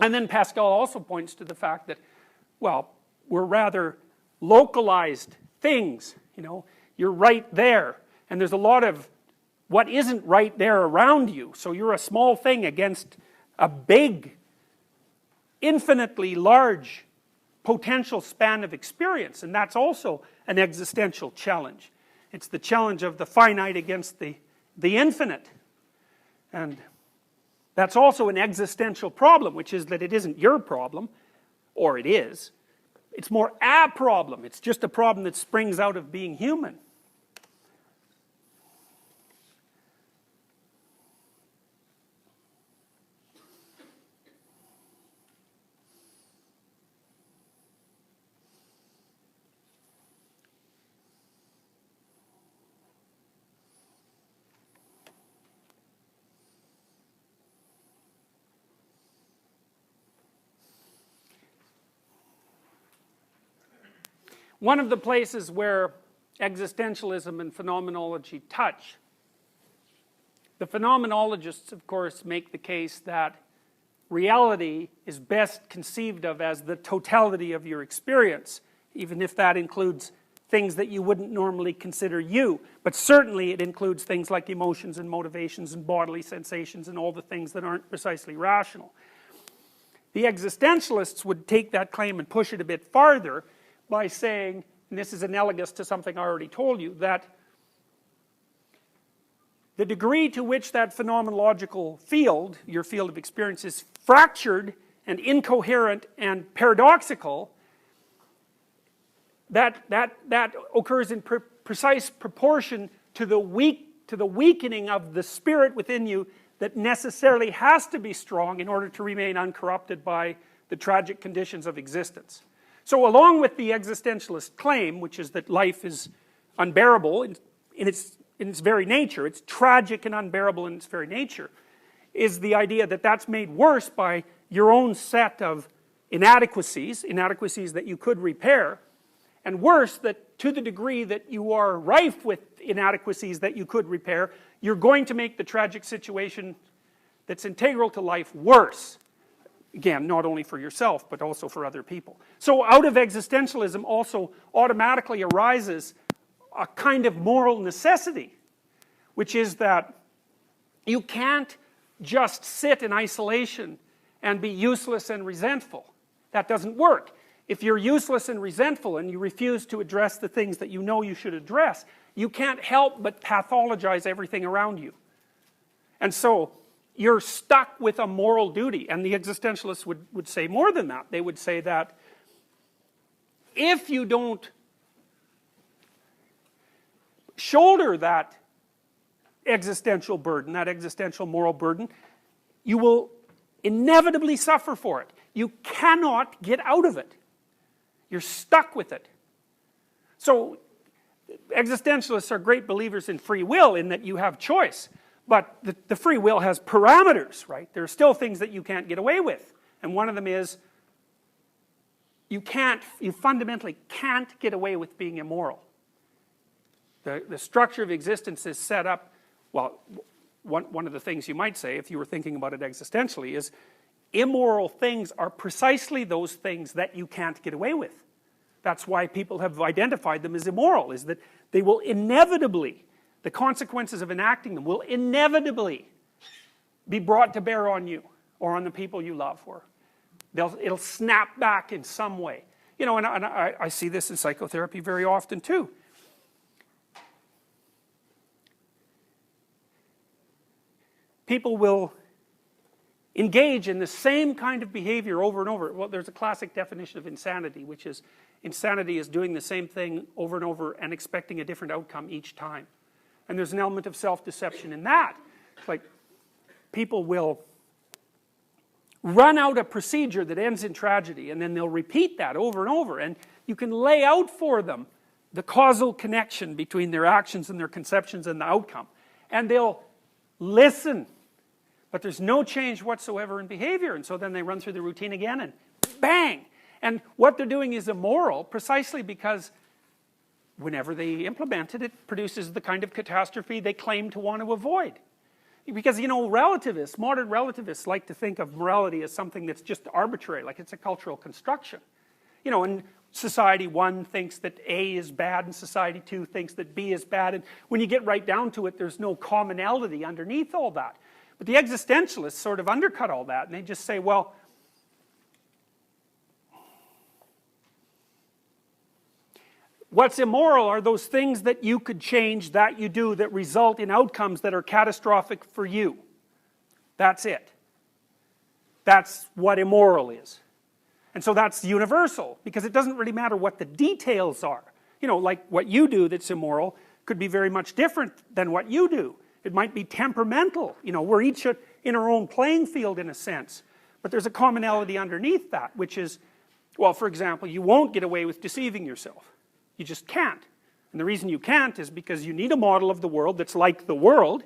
Speaker 1: And then Pascal also points to the fact that, well, we're rather localized things. You know, you're right there, and there's a lot of what isn't right there around you. So you're a small thing against a big infinitely large potential span of experience, and that's also an existential challenge. It's the challenge of the finite against the infinite. And that's also an existential problem, which is that it isn't your problem, or it is. It's more a problem. It's just a problem that springs out of being human. One of the places where existentialism and phenomenology touch, the phenomenologists, of course, make the case that reality is best conceived of as the totality of your experience, even if that includes things that you wouldn't normally consider you. But certainly it includes things like emotions and motivations and bodily sensations and all the things that aren't precisely rational. The existentialists would take that claim and push it a bit farther by saying, and this is analogous to something I already told you, that the degree to which that phenomenological field, your field of experience, is fractured and incoherent and paradoxical, that occurs in precise proportion to the weakening of the spirit within you that necessarily has to be strong in order to remain uncorrupted by the tragic conditions of existence. So along with the existentialist claim, which is that life is unbearable in its very nature, it's tragic and unbearable in its very nature, is the idea that that's made worse by your own set of inadequacies that you could repair, and worse, that to the degree that you are rife with inadequacies that you could repair, you're going to make the tragic situation that's integral to life worse. Again, not only for yourself, but also for other people. So out of existentialism also automatically arises a kind of moral necessity, which is that you can't just sit in isolation and be useless and resentful. That doesn't work. If you're useless and resentful and you refuse to address the things that you know you should address, you can't help but pathologize everything around you. And so you're stuck with a moral duty, and the existentialists would say more than that. They would say that if you don't shoulder that existential burden, that existential moral burden, you will inevitably suffer for it. You cannot get out of it. You're stuck with it. So existentialists are great believers in free will, in that you have choice. But the free will has parameters, right? There are still things that you can't get away with. And one of them is, you fundamentally can't get away with being immoral. The structure of existence is set up, well, one of the things you might say, if you were thinking about it existentially, is immoral things are precisely those things that you can't get away with. That's why people have identified them as immoral, is that they will inevitably, the consequences of enacting them will inevitably be brought to bear on you or on the people you love, or it'll snap back in some way. You know, and I see this in psychotherapy very often too. People will engage in the same kind of behavior over and over. Well, there's a classic definition of insanity, which is insanity is doing the same thing over and over and expecting a different outcome each time. And there's an element of self-deception in that. It's like people will run out a procedure that ends in tragedy, and then they'll repeat that over and over, and you can lay out for them the causal connection between their actions and their conceptions and the outcome. And they'll listen, but there's no change whatsoever in behavior, and so then they run through the routine again, and bang! And what they're doing is immoral precisely because whenever they implement it, it produces the kind of catastrophe they claim to want to avoid. Because, you know, relativists, modern relativists like to think of morality as something that's just arbitrary, like it's a cultural construction. You know, and society 1 thinks that A is bad and society 2 thinks that B is bad, and when you get right down to it, there's no commonality underneath all that. But the existentialists sort of undercut all that, and they just say, well, What's immoral are those things that you could change, that you do, that result in outcomes that are catastrophic for you. That's it. That's what immoral is. And so that's universal, because it doesn't really matter what the details are. You know, like what you do that's immoral could be very much different than what you do. It might be temperamental. You know, we're each in our own playing field in a sense. But there's a commonality underneath that, which is, well, for example, you won't get away with deceiving yourself. You just can't. And the reason you can't is because you need a model of the world that's like the world.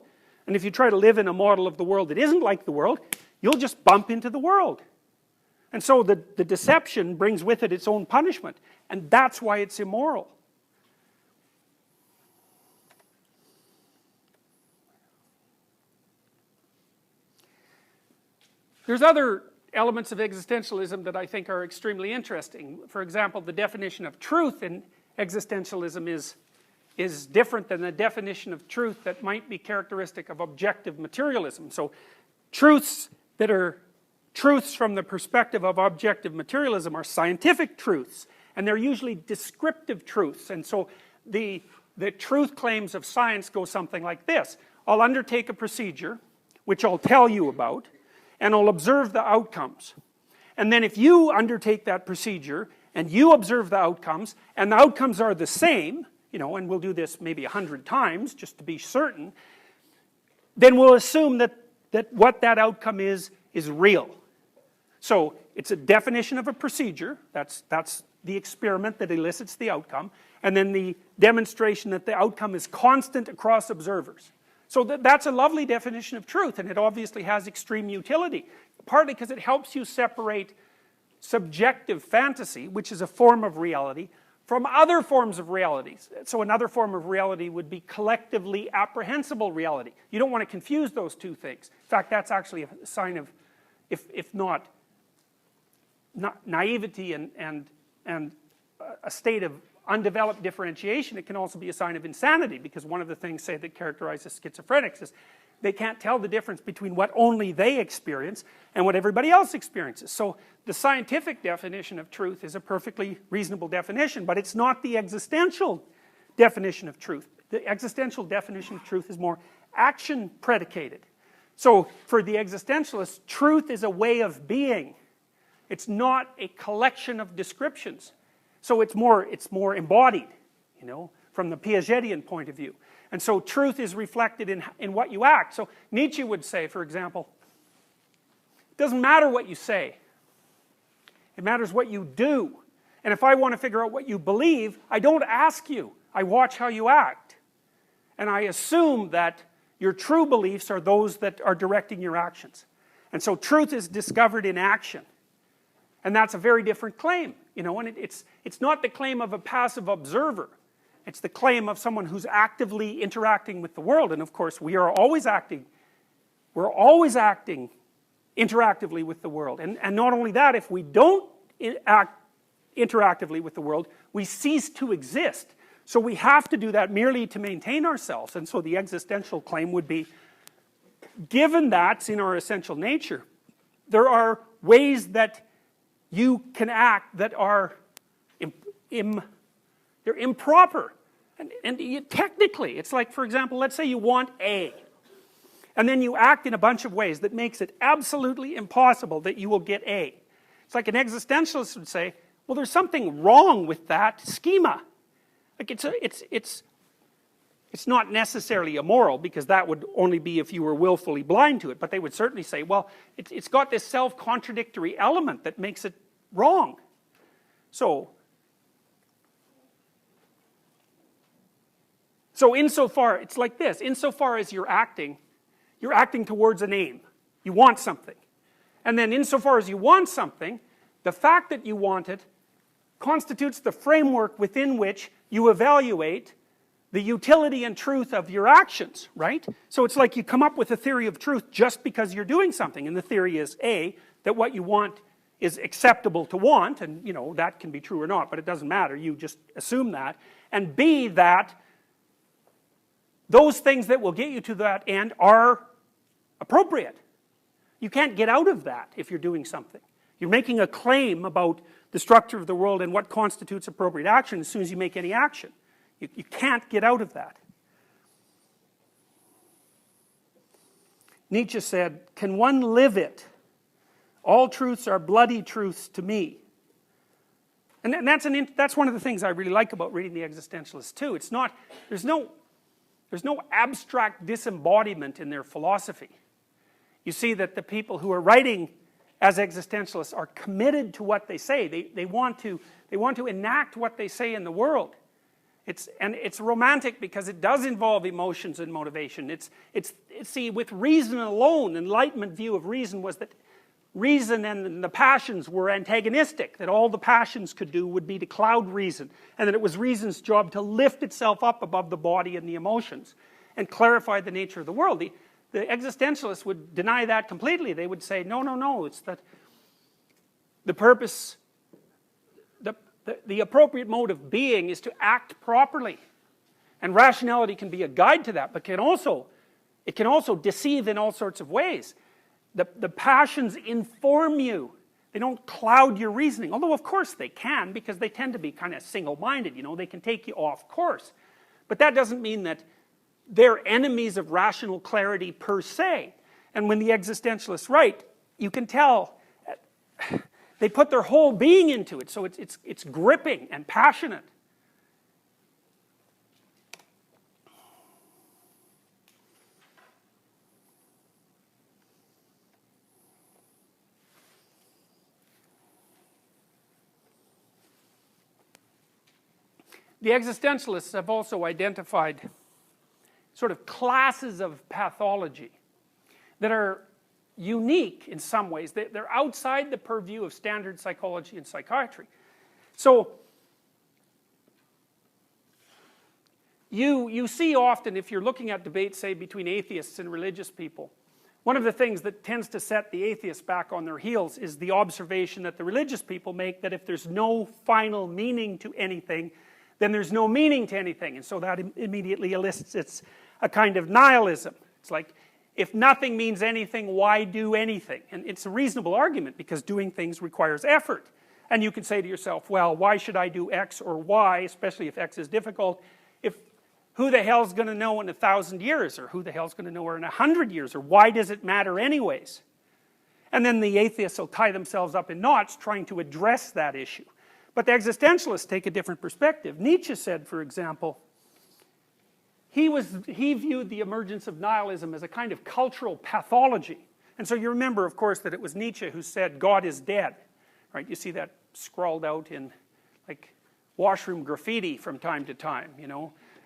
Speaker 1: And if you try to live in a model of the world that isn't like the world, you'll just bump into the world. And so the deception brings with it its own punishment. And that's why it's immoral. There's other elements of existentialism that I think are extremely interesting. For example, the definition of truth in existentialism is different than the definition of truth that might be characteristic of objective materialism. So truths that are truths from the perspective of objective materialism are scientific truths, and they're usually descriptive truths. And so the truth claims of science go something like this. I'll undertake a procedure, which I'll tell you about, and I'll observe the outcomes. And then if you undertake that procedure, and you observe the outcomes, and the outcomes are the same, you know, and we'll do this maybe 100 times, just to be certain, then we'll assume that what that outcome is real. So, it's a definition of a procedure, that's the experiment that elicits the outcome, and then the demonstration that the outcome is constant across observers. So that's a lovely definition of truth, and it obviously has extreme utility, partly because it helps you separate subjective fantasy, which is a form of reality, from other forms of realities. So another form of reality would be collectively apprehensible reality. You don't want to confuse those two things. In fact, that's actually a sign of, if not naivety and a state of undeveloped differentiation, it can also be a sign of insanity, because one of the things, say, that characterizes schizophrenics is they can't tell the difference between what only they experience and what everybody else experiences. So the scientific definition of truth is a perfectly reasonable definition, but it's not the existential definition of truth. The existential definition of truth is more action predicated. So for the existentialist, truth is a way of being. It's not a collection of descriptions. So it's more embodied, you know, from the Piagetian point of view. And so truth is reflected in what you act. So Nietzsche would say, for example, it doesn't matter what you say. It matters what you do. And if I want to figure out what you believe, I don't ask you. I watch how you act. And I assume that your true beliefs are those that are directing your actions. And so truth is discovered in action. And that's a very different claim, you know, and it's not the claim of a passive observer. It's the claim of someone who's actively interacting with the world. And of course, we're always acting interactively with the world. And not only that, if we don't act interactively with the world, we cease to exist. So we have to do that merely to maintain ourselves. And so the existential claim would be, given that's in our essential nature, there are ways that you can act that are they're improper. And technically, it's like, for example, let's say you want A. And then you act in a bunch of ways that makes it absolutely impossible that you will get A. It's like an existentialist would say, well, there's something wrong with that schema. Like it's not necessarily immoral, because that would only be if you were willfully blind to it. But they would certainly say, well, it's got this self-contradictory element that makes it wrong. So insofar, it's like this. Insofar as you're acting towards an aim. You want something. And then insofar as you want something, the fact that you want it constitutes the framework within which you evaluate the utility and truth of your actions, right? So it's like you come up with a theory of truth just because you're doing something. And the theory is, A, that what you want is acceptable to want, and you know, that can be true or not, but it doesn't matter, you just assume that. And B, that those things that will get you to that end are appropriate. You can't get out of that if you're doing something. You're making a claim about the structure of the world and what constitutes appropriate action as soon as you make any action. You can't get out of that. Nietzsche said, "Can one live it? All truths are bloody truths to me." And that's one of the things I really like about reading the existentialists too. It's not, there's no abstract disembodiment in their philosophy. You see that the people who are writing as existentialists are committed to what they say. They want to enact what they say in the world. It's romantic because it does involve emotions and motivation. See, with reason alone, Enlightenment view of reason was that reason and the passions were antagonistic, that all the passions could do would be to cloud reason, and that it was reason's job to lift itself up above the body and the emotions and clarify the nature of the world. The existentialists would deny that completely. They would say, no, it's that the purpose, the appropriate mode of being is to act properly. And rationality can be a guide to that, but it can also deceive in all sorts of ways. The passions inform you. They don't cloud your reasoning, although of course they can, because they tend to be kind of single-minded, they can take you off course. But that doesn't mean that they're enemies of rational clarity per se. And when the existentialists write, you can tell they put their whole being into it, so it's gripping and passionate. The existentialists have also identified sort of classes of pathology that are unique in some ways. They're outside the purview of standard psychology and psychiatry. So you see often, if you're looking at debates, say, between atheists and religious people, one of the things that tends to set the atheists back on their heels is the observation that the religious people make that if there's no final meaning to anything, then there's no meaning to anything. And so that immediately elicits a kind of nihilism. It's like, if nothing means anything, why do anything? And it's a reasonable argument, because doing things requires effort. And you can say to yourself, well, why should I do X or Y, especially if X is difficult, if who the hell's going to know in 1,000 years, or who the hell's going to know in 100 years, or why does it matter anyways? And then the atheists will tie themselves up in knots trying to address that issue. But the existentialists take a different perspective. Nietzsche said, for example, he viewed the emergence of nihilism as a kind of cultural pathology. And so you remember, of course, that it was Nietzsche who said, God is dead. Right? You see that scrawled out in like washroom graffiti from time to time,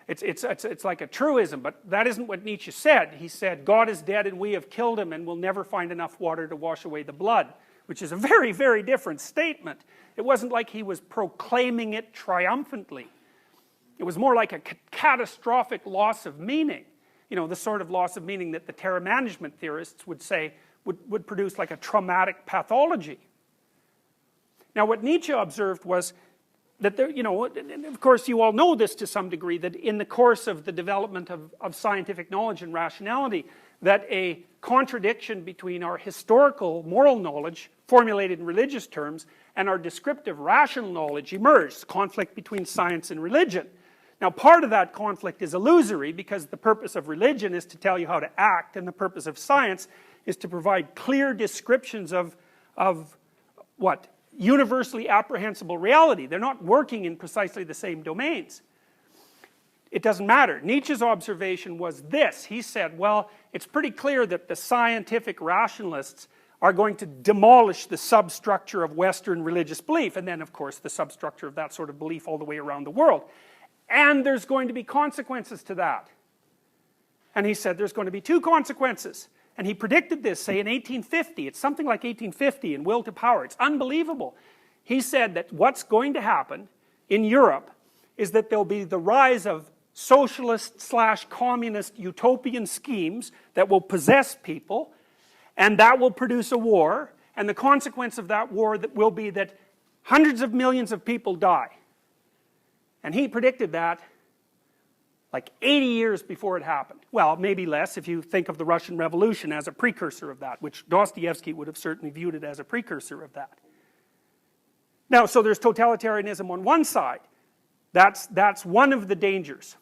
Speaker 1: It's like a truism, but that isn't what Nietzsche said. He said, God is dead and we have killed him and we'll never find enough water to wash away the blood, which is a very, very different statement. It wasn't like he was proclaiming it triumphantly. It was more like a catastrophic loss of meaning. The sort of loss of meaning that the terror management theorists would say would produce like a traumatic pathology. Now what Nietzsche observed was that there, and of course you all know this to some degree, that in the course of the development of scientific knowledge and rationality, that a contradiction between our historical moral knowledge, formulated in religious terms, and our descriptive rational knowledge emerged, conflict between science and religion. Now part of that conflict is illusory, because the purpose of religion is to tell you how to act, and the purpose of science is to provide clear descriptions of what? Universally apprehensible reality. They're not working in precisely the same domains. It doesn't matter. Nietzsche's observation was this. He said, well, it's pretty clear that the scientific rationalists are going to demolish the substructure of Western religious belief, and then of course the substructure of that sort of belief all the way around the world. And there's going to be consequences to that. And he said there's going to be two consequences. And he predicted this, say, in 1850. It's something like 1850 in Will to Power. It's unbelievable. He said that what's going to happen in Europe is that there'll be the rise of socialist/communist utopian schemes that will possess people, and that will produce a war, and the consequence of that war will be that hundreds of millions of people die. And he predicted that like 80 years before it happened. Well, maybe less if you think of the Russian Revolution as a precursor of that, which Dostoevsky would have certainly viewed it as a precursor of that. Now, so there's totalitarianism on one side. That's one of the dangers.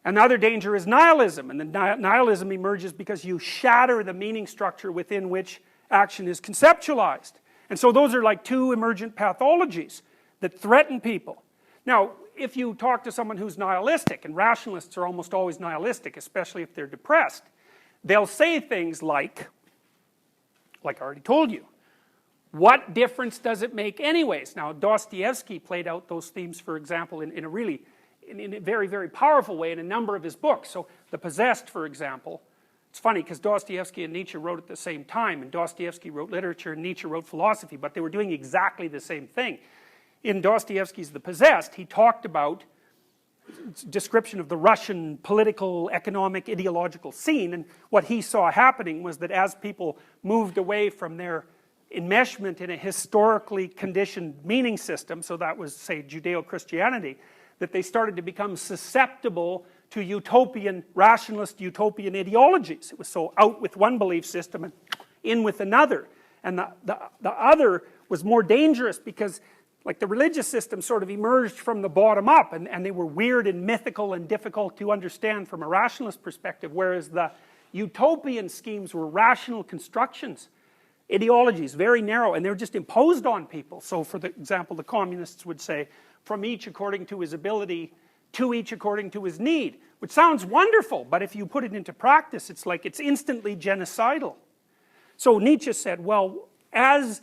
Speaker 1: Another danger is nihilism, and the nihilism emerges because you shatter the meaning structure within which action is conceptualized. And so those are like two emergent pathologies that threaten people. Now, if you talk to someone who's nihilistic, and rationalists are almost always nihilistic, especially if they're depressed, they'll say things like I already told you, what difference does it make anyways? Now, Dostoevsky played out those themes, for example, in a very, very powerful way in a number of his books. So, The Possessed, for example, it's funny because Dostoevsky and Nietzsche wrote at the same time, and Dostoevsky wrote literature and Nietzsche wrote philosophy, but they were doing exactly the same thing. In Dostoevsky's The Possessed, he talked about description of the Russian political, economic, ideological scene, and what he saw happening was that as people moved away from their enmeshment in a historically conditioned meaning system, so that was, say, Judeo-Christianity, that they started to become susceptible to utopian, rationalist utopian ideologies. It was so out with one belief system and in with another. And the other was more dangerous because like the religious system sort of emerged from the bottom up, and they were weird and mythical and difficult to understand from a rationalist perspective, whereas the utopian schemes were rational constructions, ideologies, very narrow, and they were just imposed on people. So for example, the communists would say, from each according to his ability, to each according to his need, which sounds wonderful, but if you put it into practice, it's like it's instantly genocidal. So Nietzsche said, well, as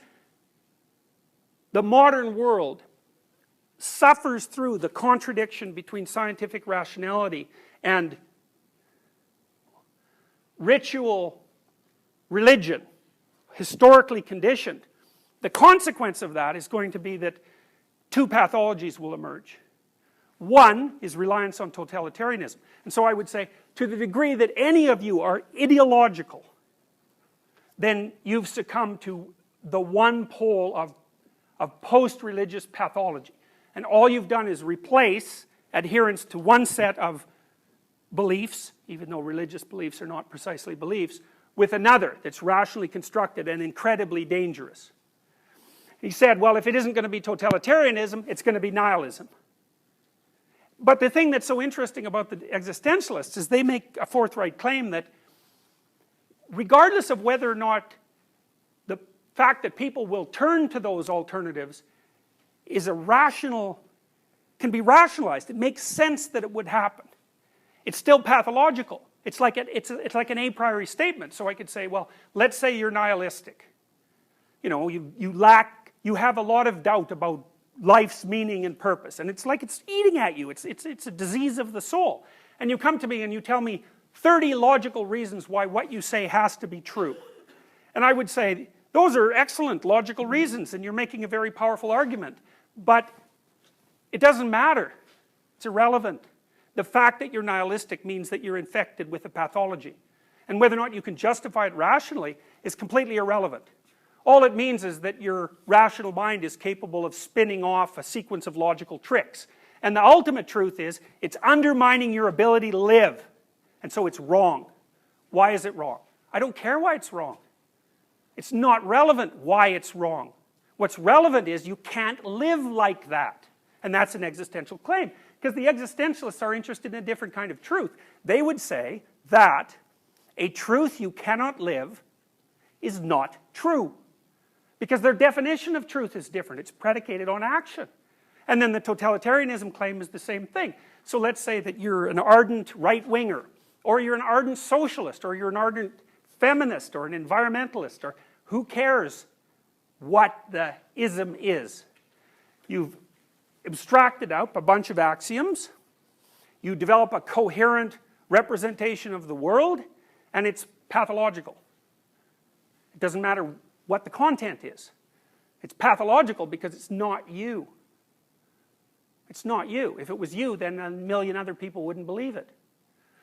Speaker 1: the modern world suffers through the contradiction between scientific rationality and ritual religion, historically conditioned, the consequence of that is going to be that two pathologies will emerge. One is reliance on totalitarianism. And so I would say, to the degree that any of you are ideological, then you've succumbed to the one pole of post-religious pathology. And all you've done is replace adherence to one set of beliefs, even though religious beliefs are not precisely beliefs, with another that's rationally constructed and incredibly dangerous. He said, well, if it isn't going to be totalitarianism, it's going to be nihilism. But the thing that's so interesting about the existentialists is they make a forthright claim that regardless of whether or not the fact that people will turn to those alternatives is can be rationalized. It makes sense that it would happen. It's still pathological. It's like an a priori statement. So I could say, well, let's say you're nihilistic. You know, you have a lot of doubt about life's meaning and purpose, and it's like it's eating at you. It's a disease of the soul. And you come to me and you tell me 30 logical reasons why what you say has to be true. And I would say, those are excellent logical reasons, and you're making a very powerful argument. But it doesn't matter. It's irrelevant. The fact that you're nihilistic means that you're infected with a pathology. And whether or not you can justify it rationally is completely irrelevant. All it means is that your rational mind is capable of spinning off a sequence of logical tricks. And the ultimate truth is, it's undermining your ability to live. And so it's wrong. Why is it wrong? I don't care why it's wrong. It's not relevant why it's wrong. What's relevant is you can't live like that. And that's an existential claim. Because the existentialists are interested in a different kind of truth. They would say that a truth you cannot live is not true. Because their definition of truth is different. It's predicated on action. And then the totalitarianism claim is the same thing. So let's say that you're an ardent right-winger, or you're an ardent socialist, or you're an ardent feminist, or an environmentalist, or who cares what the ism is. You've abstracted out a bunch of axioms, you develop a coherent representation of the world, and it's pathological. It doesn't matter what the content is. It's pathological because it's not you. It's not you. If it was you, then a million other people wouldn't believe it.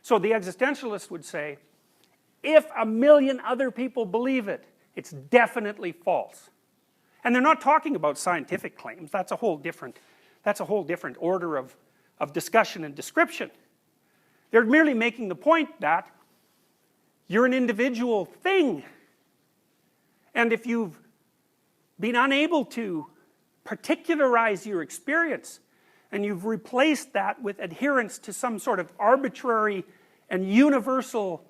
Speaker 1: So the existentialist would say, if a million other people believe it, it's definitely false. And they're not talking about scientific claims. That's a whole different that's a whole different order of discussion and description. They're merely making the point that you're an individual thing. And if you've been unable to particularize your experience, and you've replaced that with adherence to some sort of arbitrary and universal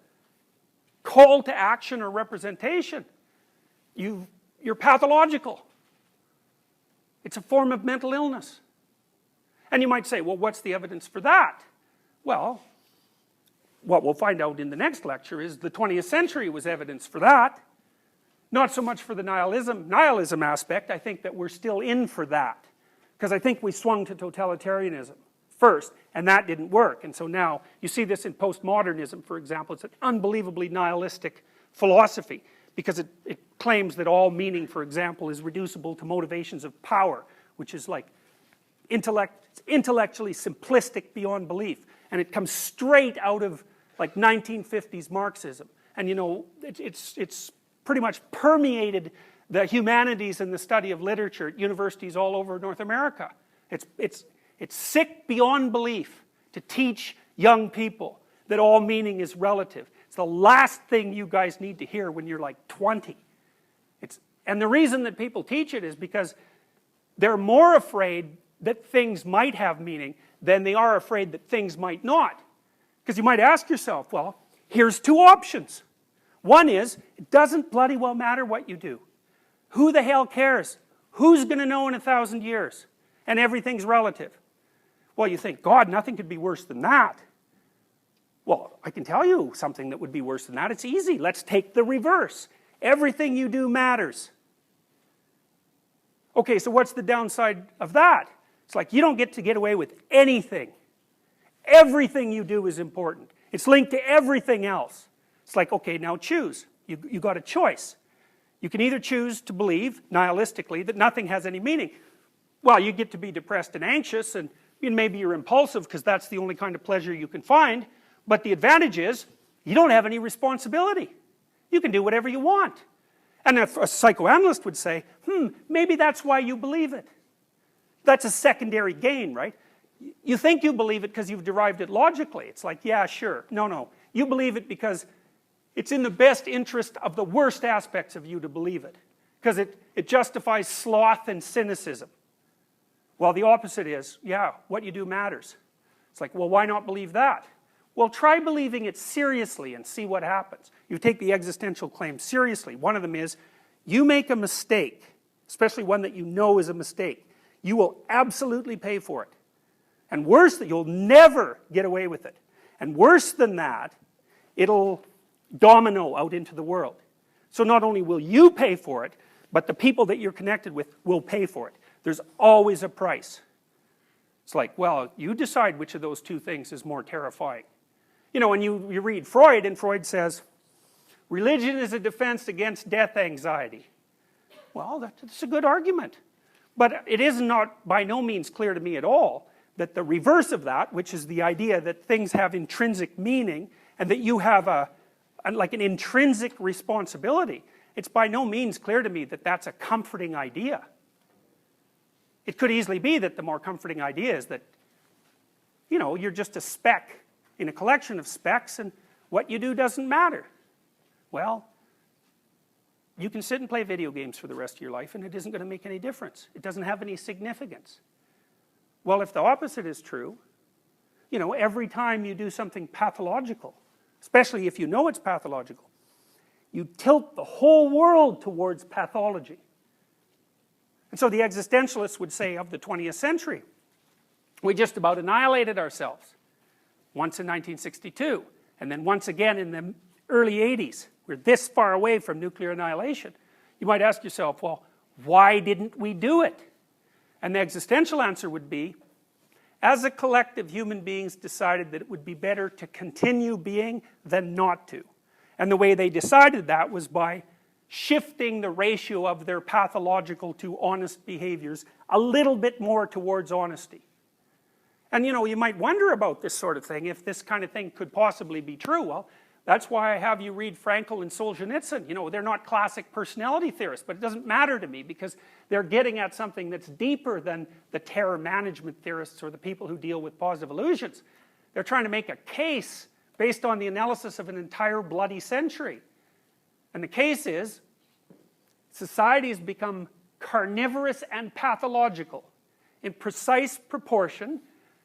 Speaker 1: call to action or representation, you're pathological. It's a form of mental illness. And you might say, well, what's the evidence for that? Well, what we'll find out in the next lecture is the 20th century was evidence for that. Not so much for the nihilism aspect. I think that we're still in for that. Because I think we swung to totalitarianism first, and that didn't work. And so now, you see this in postmodernism, for example. It's an unbelievably nihilistic philosophy, because it claims that all meaning, for example, is reducible to motivations of power, which is like intellectually simplistic beyond belief. And it comes straight out of like 1950s Marxism. And you know, it's pretty much permeated the humanities and the study of literature at universities all over North America. It's sick beyond belief to teach young people that all meaning is relative. It's the last thing you guys need to hear when you're like 20. And the reason that people teach it is because they're more afraid that things might have meaning than they are afraid that things might not. Because you might ask yourself, well, here's two options. One is, it doesn't bloody well matter what you do. Who the hell cares? Who's going to know in 1,000 years? And everything's relative. Well, you think, God, nothing could be worse than that. Well, I can tell you something that would be worse than that. It's easy. Let's take the reverse. Everything you do matters. Okay, so what's the downside of that? It's like you don't get away with anything. Everything you do is important. It's linked to everything else. It's like, okay, now choose. You got a choice. You can either choose to believe, nihilistically, that nothing has any meaning. Well, you get to be depressed and anxious, and maybe you're impulsive because that's the only kind of pleasure you can find. But the advantage is, you don't have any responsibility. You can do whatever you want. And if a psychoanalyst would say, maybe that's why you believe it. That's a secondary gain, right? You think you believe it because you've derived it logically. It's like, yeah, sure. No. You believe it because it's in the best interest of the worst aspects of you to believe it. Because it justifies sloth and cynicism. Well, the opposite is, yeah, what you do matters. It's like, well, why not believe that? Well, try believing it seriously and see what happens. You take the existential claim seriously. One of them is, you make a mistake, especially one that you know is a mistake, you will absolutely pay for it. And worse, that you'll never get away with it. And worse than that, it'll domino out into the world. So not only will you pay for it, but the people that you're connected with will pay for it. There's always a price. It's like, well, you decide which of those two things is more terrifying. You know, when you read Freud, and Freud says, religion is a defense against death anxiety. Well, that's a good argument. But it is not by no means clear to me at all that the reverse of that, which is the idea that things have intrinsic meaning and that you have like an intrinsic responsibility, it's by no means clear to me that that's a comforting idea. It could easily be that the more comforting idea is that, you know, you're just a speck in a collection of specks and what you do doesn't matter. Well, you can sit and play video games for the rest of your life and it isn't going to make any difference. It doesn't have any significance. Well, if the opposite is true, you know, every time you do something pathological, especially if you know it's pathological, you tilt the whole world towards pathology. And so the existentialists would say of the 20th century, we just about annihilated ourselves. Once in 1962, and then once again in the early 80s. We're this far away from nuclear annihilation. You might ask yourself, well, why didn't we do it? And the existential answer would be, as a collective, human beings decided that it would be better to continue being than not to. And the way they decided that was by shifting the ratio of their pathological to honest behaviors a little bit more towards honesty. And you know, you might wonder about this sort of thing, if this kind of thing could possibly be true. Well, That's why I have you read Frankl and Solzhenitsyn. You know, they're not classic personality theorists, but it doesn't matter to me because they're getting at something that's deeper than the terror management theorists or the people who deal with positive illusions. They're trying to make a case based on the analysis of an entire bloody century. And the case is, society has become carnivorous and pathological in precise proportion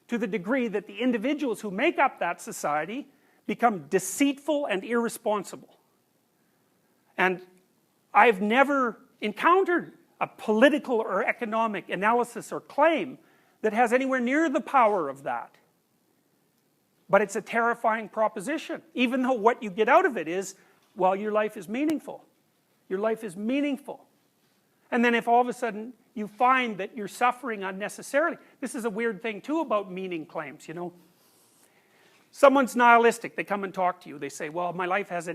Speaker 1: to the degree that the individuals who make up that society become deceitful and irresponsible. And I've never encountered a political or economic analysis or claim that has anywhere near the power of that. But it's a terrifying proposition, even though what you get out of it is, well, your life is meaningful. Your life is meaningful. And then if all of a sudden you find that you're suffering unnecessarily, this is a weird thing too about meaning claims, you know. Someone's nihilistic, they come and talk to you, they say, well, my life has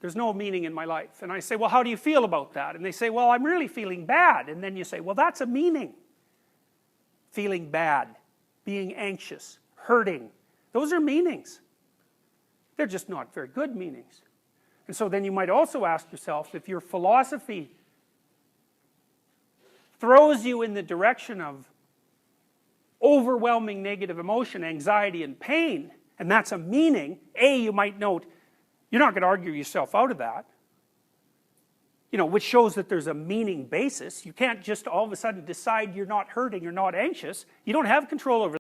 Speaker 1: there's no meaning in my life. And I say, well, how do you feel about that? And they say, well, I'm really feeling bad. And then you say, well, that's a meaning. Feeling bad, being anxious, hurting, those are meanings. They're just not very good meanings. And so then you might also ask yourself, if your philosophy throws you in the direction of overwhelming negative emotion, anxiety, and pain, and that's a meaning, you might note, you're not going to argue yourself out of that. You know, which shows that there's a meaning basis. You can't just all of a sudden decide you're not hurting, you're not anxious. You don't have control over that.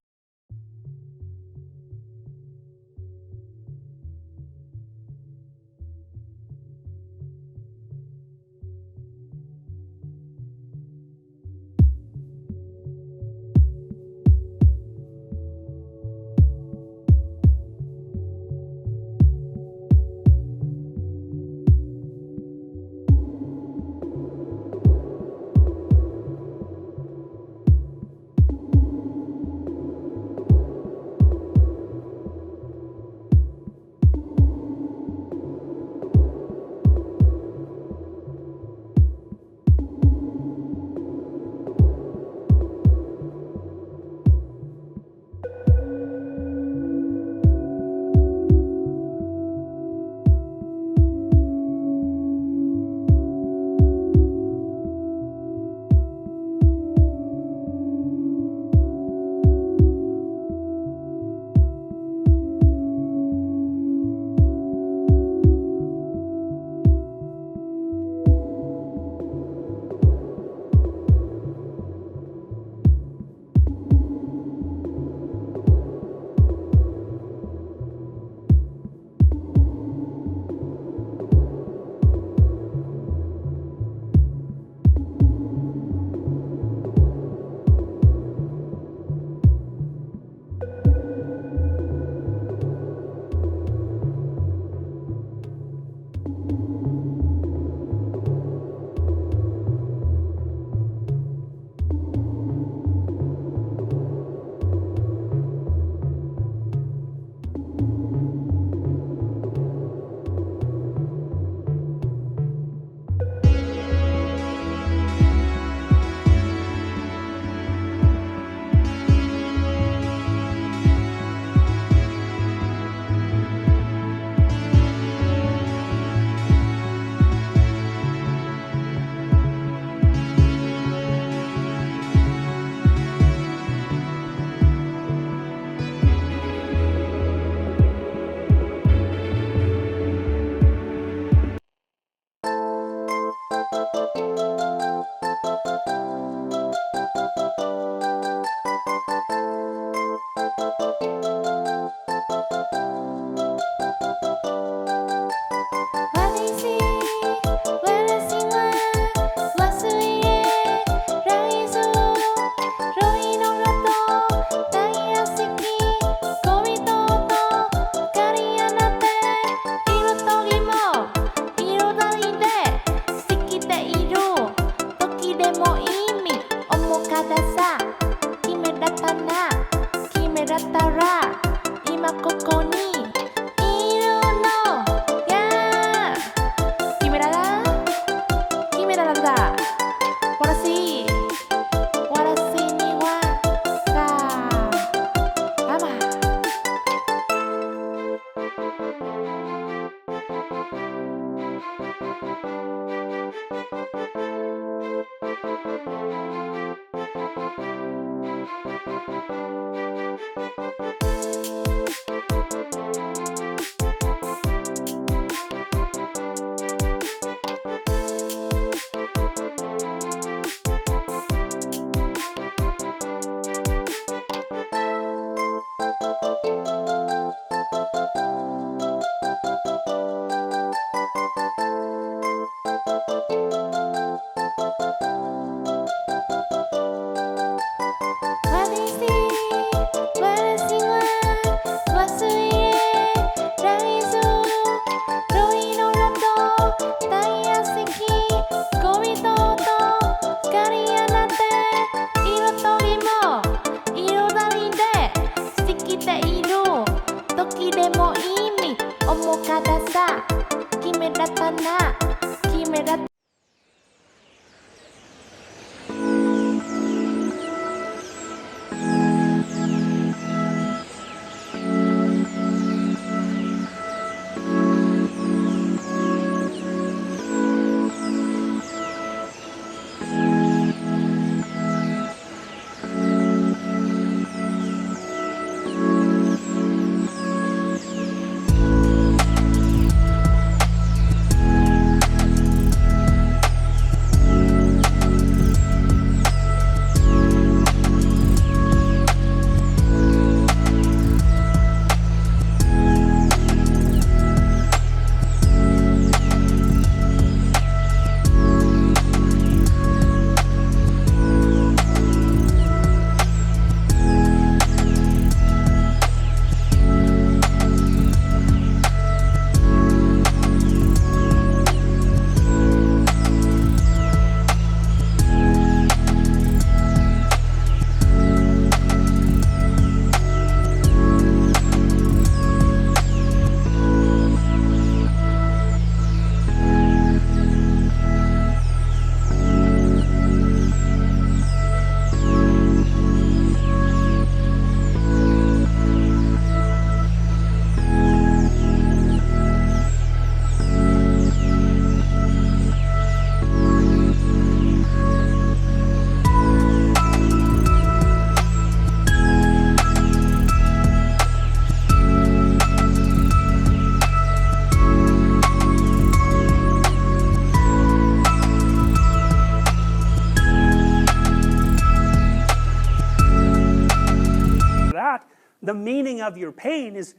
Speaker 1: the meaning of your pain is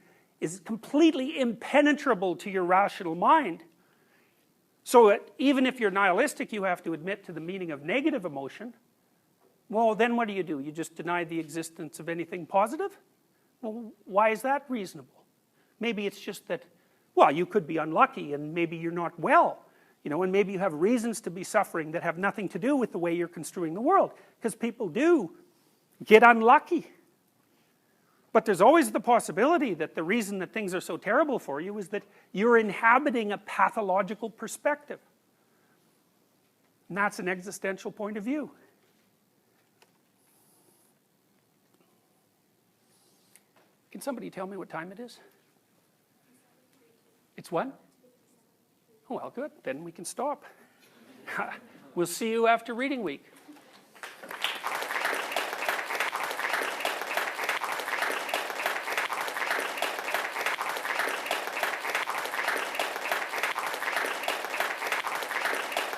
Speaker 1: completely impenetrable to your rational mind. So even if you're nihilistic, you have to admit to the meaning of negative emotion. Well, then what do? You just deny the existence of anything positive? Well, why is that reasonable? Maybe it's just that, well, you could be unlucky and maybe you're not well, and maybe you have reasons to be suffering that have nothing to do with the way you're construing the world, because people do get unlucky. But there's always the possibility that the reason that things are so terrible for you is that you're inhabiting a pathological perspective. And that's an existential point of view. Can somebody tell me what time it is? It's what? Oh, well, good. Then we can stop. We'll see you after reading week.